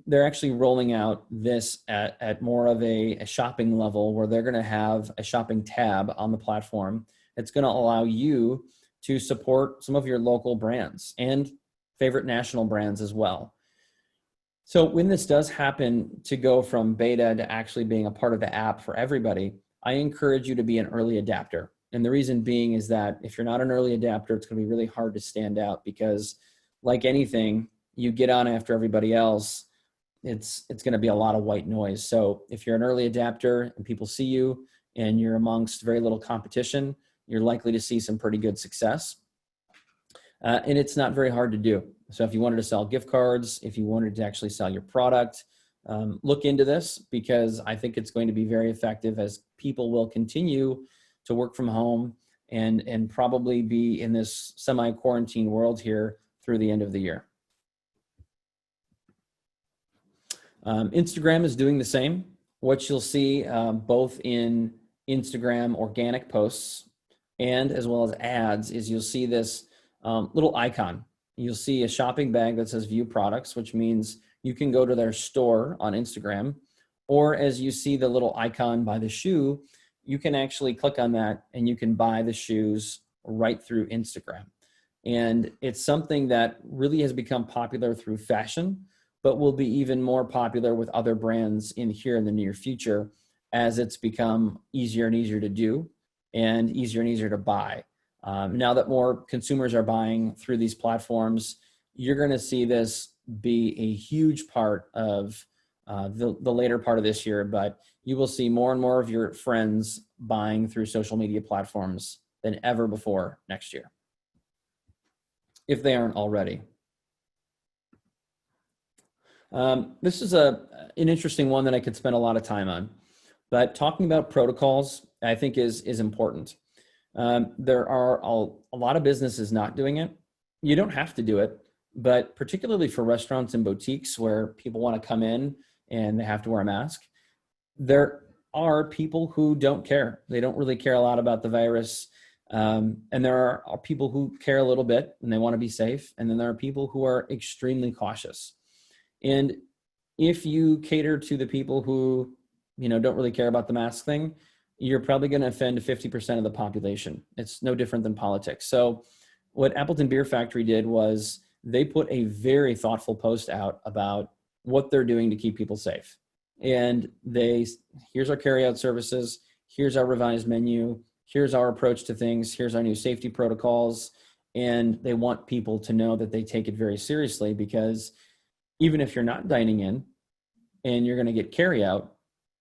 they're actually rolling out this at more of a shopping level, where they're going to have a shopping tab on the platform. It's going to allow you to support some of your local brands and favorite national brands as well. So when this does happen to go from beta to actually being a part of the app for everybody, I encourage you to be an early adapter. And the reason being is that if you're not an early adapter, it's going to be really hard to stand out, because like anything, you get on after everybody else, it's going to be a lot of white noise. So if you're an early adapter and people see you and you're amongst very little competition, you're likely to see some pretty good success. And it's not very hard to do. So if you wanted to sell gift cards, if you wanted to actually sell your product, look into this, because I think it's going to be very effective as people will continue to work from home and probably be in this semi-quarantine world here through the end of the year. Instagram is doing the same. What you'll see both in Instagram organic posts and as well as ads is you'll see this little icon. You'll see a shopping bag that says view products, which means you can go to their store on Instagram, or as you see the little icon by the shoe, you can actually click on that and you can buy the shoes right through Instagram. And it's something that really has become popular through fashion, but will be even more popular with other brands in the near future, as it's become easier and easier to do and easier to buy. Now that more consumers are buying through these platforms, you're going to see this be a huge part of the later part of this year, but you will see more and more of your friends buying through social media platforms than ever before next year, if they aren't already. This is an interesting one that I could spend a lot of time on, but talking about protocols, I think is important. There are a lot of businesses not doing it. You don't have to do it, but particularly for restaurants and boutiques where people want to come in and they have to wear a mask, there are people who don't care. They don't really care a lot about the virus. And there are people who care a little bit and they want to be safe. And then there are people who are extremely cautious. And if you cater to the people who, don't really care about the mask thing, you're probably going to offend 50% of the population. It's no different than politics. So what Appleton Beer Factory did was they put a very thoughtful post out about what they're doing to keep people safe. And here's our carryout services, here's our revised menu, here's our approach to things, here's our new safety protocols. And they want people to know that they take it very seriously, because even if you're not dining in and you're going to get carryout,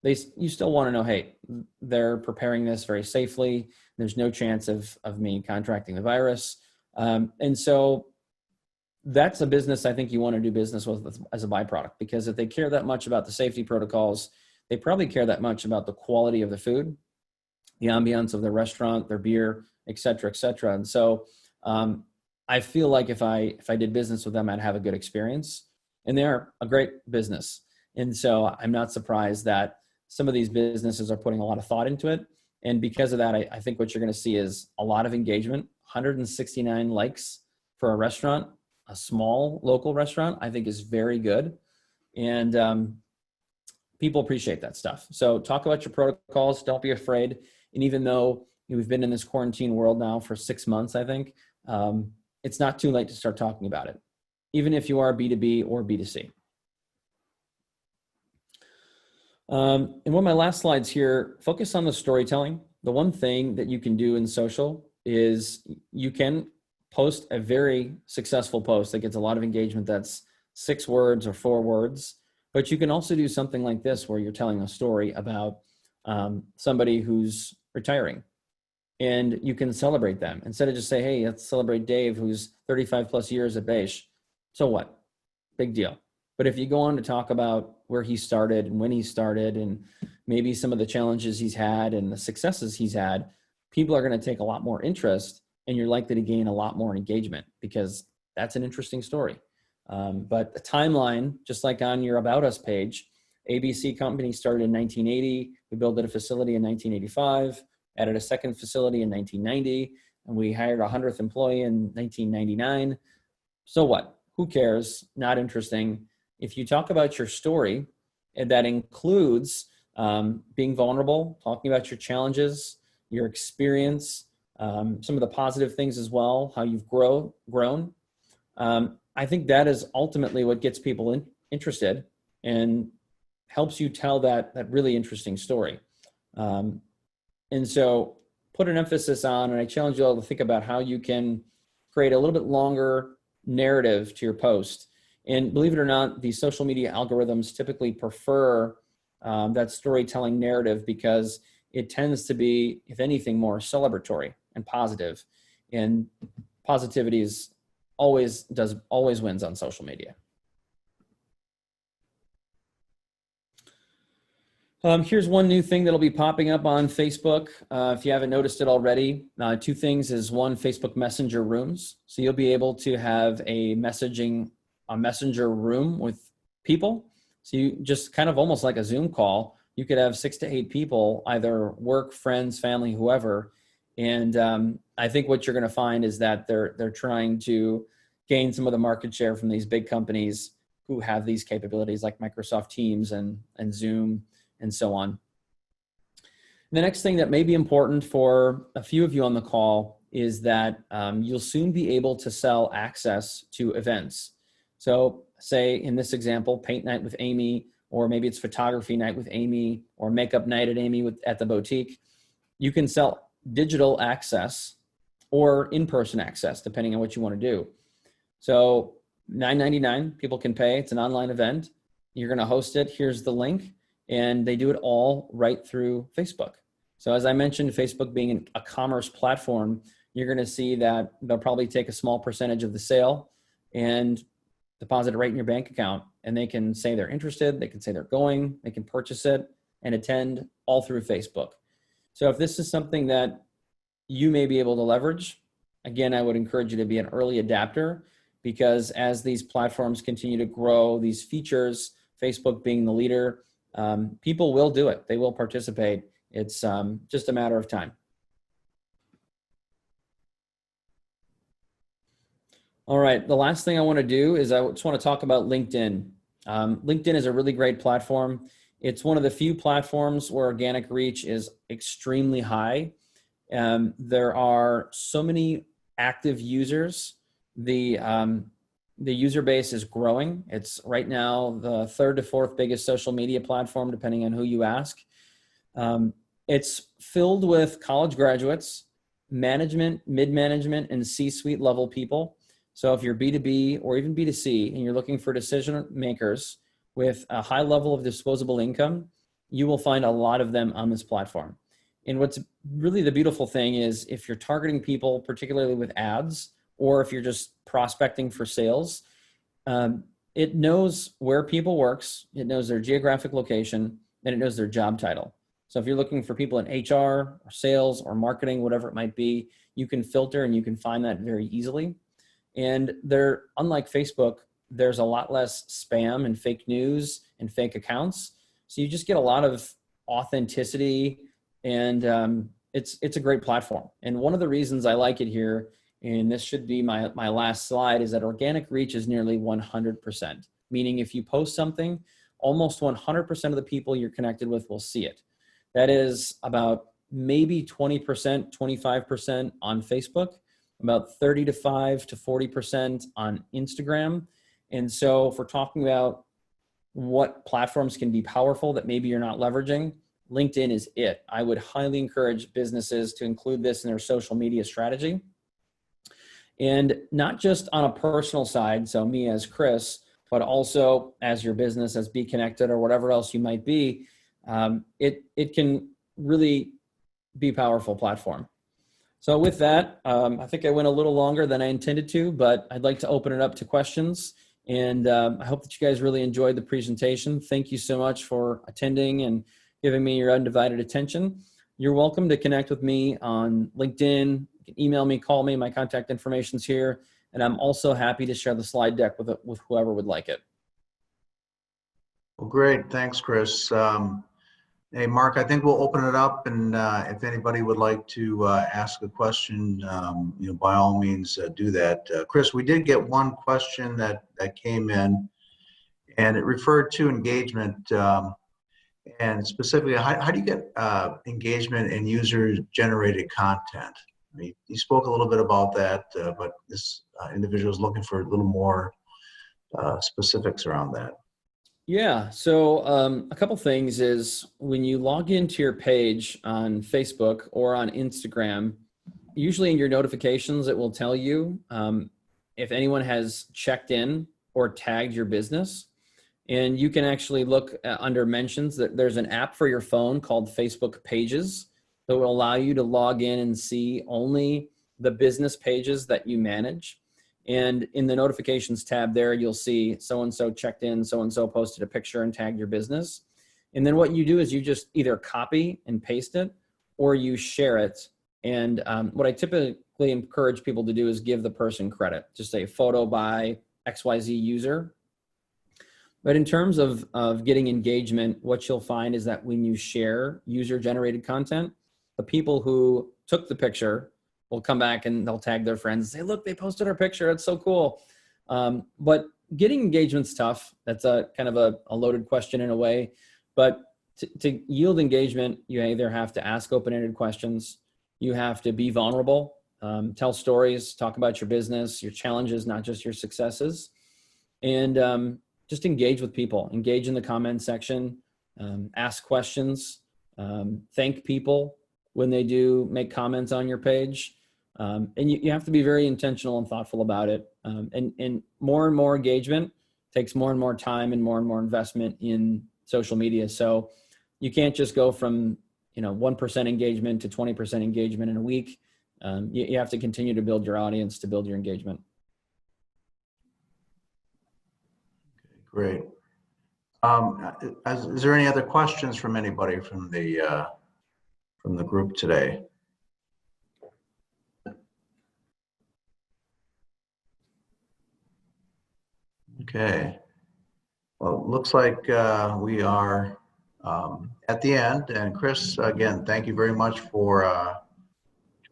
you still want to know, hey, they're preparing this very safely. There's no chance of me contracting the virus. And so that's a business I think you want to do business with as a byproduct, because if they care that much about the safety protocols, they probably care that much about the quality of the food, the ambiance of the restaurant, their beer, et cetera, et cetera. And so I feel like if I did business with them, I'd have a good experience. And they're a great business. And so I'm not surprised that some of these businesses are putting a lot of thought into it. And because of that, I think what you're going to see is a lot of engagement. 169 likes for a restaurant, a small local restaurant, I think is very good. And people appreciate that stuff. So talk about your protocols. Don't be afraid. And even though we've been in this quarantine world now for 6 months, I think, it's not too late to start talking about it, even if you are B2B or B2C. And one of my last slides here, focus on the storytelling. The one thing that you can do in social is you can post a very successful post that gets a lot of engagement that's 6 words or 4 words, but you can also do something like this where you're telling a story about somebody who's retiring, and you can celebrate them. Instead of just say, hey, let's celebrate Dave, who's 35 plus years at Beige. So what? Big deal. But if you go on to talk about where he started and when he started and maybe some of the challenges he's had and the successes he's had, people are going to take a lot more interest, and you're likely to gain a lot more engagement, because that's an interesting story. But the timeline, just like on your About Us page, ABC Company started in 1980. We built a facility in 1985, added a second facility in 1990, and we hired our 100th employee in 1999. So what? Who cares? Not interesting. If you talk about your story, and that includes being vulnerable, talking about your challenges, your experience, some of the positive things as well, how you've grown, I think that is ultimately what gets people interested and helps you tell that really interesting story. And so put an emphasis on, and I challenge you all to think about how you can create a little bit longer narrative to your post. And believe it or not, the social media algorithms typically prefer that storytelling narrative, because it tends to be, if anything, more celebratory and positive. And positivity always wins on social media. Here's one new thing that'll be popping up on Facebook. If you haven't noticed it already, 2 things is, one, Facebook Messenger rooms. So you'll be able to have a messenger room with people. So you just kind of almost like a Zoom call, you could have 6 to 8 people, either work, friends, family, whoever. And I think what you're going to find is that they're trying to gain some of the market share from these big companies who have these capabilities, like Microsoft Teams and Zoom and so on. The next thing that may be important for a few of you on the call is that you'll soon be able to sell access to events. So say in this example, paint night with Amy, or maybe it's photography night with Amy, or makeup night at Amy at the boutique. You can sell digital access or in-person access, depending on what you want to do. So $9.99, people can pay. It's an online event. You're going to host it. Here's the link. And they do it all right through Facebook. So as I mentioned, Facebook being a commerce platform, you're going to see that they'll probably take a small percentage of the sale and deposit it right in your bank account. And they can say they're interested. They can say they're going. They can purchase it and attend all through Facebook. So if this is something that you may be able to leverage, again, I would encourage you to be an early adapter, because as these platforms continue to grow, these features, Facebook being the leader, people will do it. They will participate. It's just a matter of time. All right, the last thing I want to do is I just want to talk about LinkedIn. LinkedIn is a really great platform. It's one of the few platforms where organic reach is extremely high. There are so many active users. The user base is growing. It's right now the 3rd to 4th biggest social media platform, depending on who you ask. It's filled with college graduates, management, mid-management, and C-suite level people. So if you're B2B or even B2C and you're looking for decision makers with a high level of disposable income, you will find a lot of them on this platform. And what's really the beautiful thing is if you're targeting people, particularly with ads, or if you're just prospecting for sales, it knows where people works, it knows their geographic location, and it knows their job title. So if you're looking for people in HR or sales or marketing, whatever it might be, you can filter and you can find that very easily. And they're, unlike Facebook, there's a lot less spam and fake news and fake accounts. So you just get a lot of authenticity, and it's a great platform. And one of the reasons I like it here, and this should be my last slide, is that organic reach is nearly 100%. Meaning if you post something, almost 100% of the people you're connected with will see it. That is about maybe 20%, 25% on Facebook, about 35 to 40% on Instagram. And so if we're talking about what platforms can be powerful that maybe you're not leveraging, LinkedIn is it. I would highly encourage businesses to include this in their social media strategy. And not just on a personal side, so me as Chris, but also as your business, as Be Connected or whatever else you might be, it can really be a powerful platform. So with that, I think I went a little longer than I intended to, but I'd like to open it up to questions. And I hope that you guys really enjoyed the presentation. Thank you so much for attending and giving me your undivided attention. You're welcome to connect with me on LinkedIn. You can email me, call me. My contact information's here. And I'm also happy to share the slide deck with whoever would like it. Well, great. Thanks, Chris. Hey, Mark, I think we'll open it up, and if anybody would like to ask a question, by all means, do that. Chris, we did get one question that came in, and it referred to engagement, and specifically, how do you get engagement in user-generated content? I mean, you spoke a little bit about that, but this individual is looking for a little more specifics around that. Yeah, so a couple things is when you log into your page on Facebook or on Instagram, usually in your notifications, it will tell you if anyone has checked in or tagged your business. And you can actually look under mentions that there's an app for your phone called Facebook Pages that will allow you to log in and see only the business pages that you manage. And in the notifications tab there, you'll see so-and-so checked in, so-and-so posted a picture and tagged your business. And then what you do is you just either copy and paste it or you share it. And what I typically encourage people to do is give the person credit. Just say photo by XYZ user. But in terms of getting engagement, what you'll find is that when you share user-generated content, the people who took the picture will come back and they'll tag their friends and say, look, they posted our picture. It's so cool. But getting engagement's tough. That's a kind of a loaded question in a way. But to yield engagement, you either have to ask open-ended questions, you have to be vulnerable, Tell stories, talk about your business, your challenges, not just your successes. And just engage with people, engage in the comment section, ask questions, thank people when they do make comments on your page. And you have to be very intentional and thoughtful about it. And more engagement takes more and more time and more investment in social media. So you can't just go from 1% engagement to 20% engagement in a week. You have to continue to build your audience, to build your engagement. Great. Is there any other questions from anybody from the group today? Okay. Well, it looks like we are at the end. And Chris, again, thank you very much for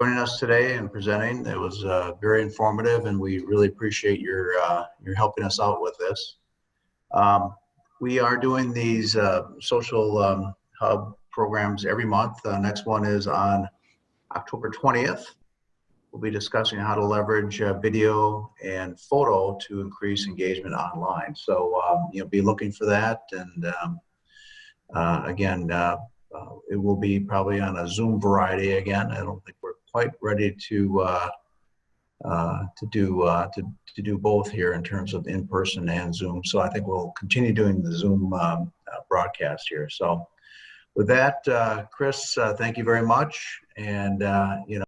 joining us today and presenting. It was very informative, and we really appreciate your helping us out with this. We are doing these social hub programs every month. Next one is on October 20th. We'll be discussing how to leverage video and photo to increase engagement online. So be looking for that. And again, it will be probably on a Zoom variety again. I don't think we're quite ready to do both here in terms of in-person and Zoom. So I think we'll continue doing the Zoom broadcast here. So with that, Chris, thank you very much. And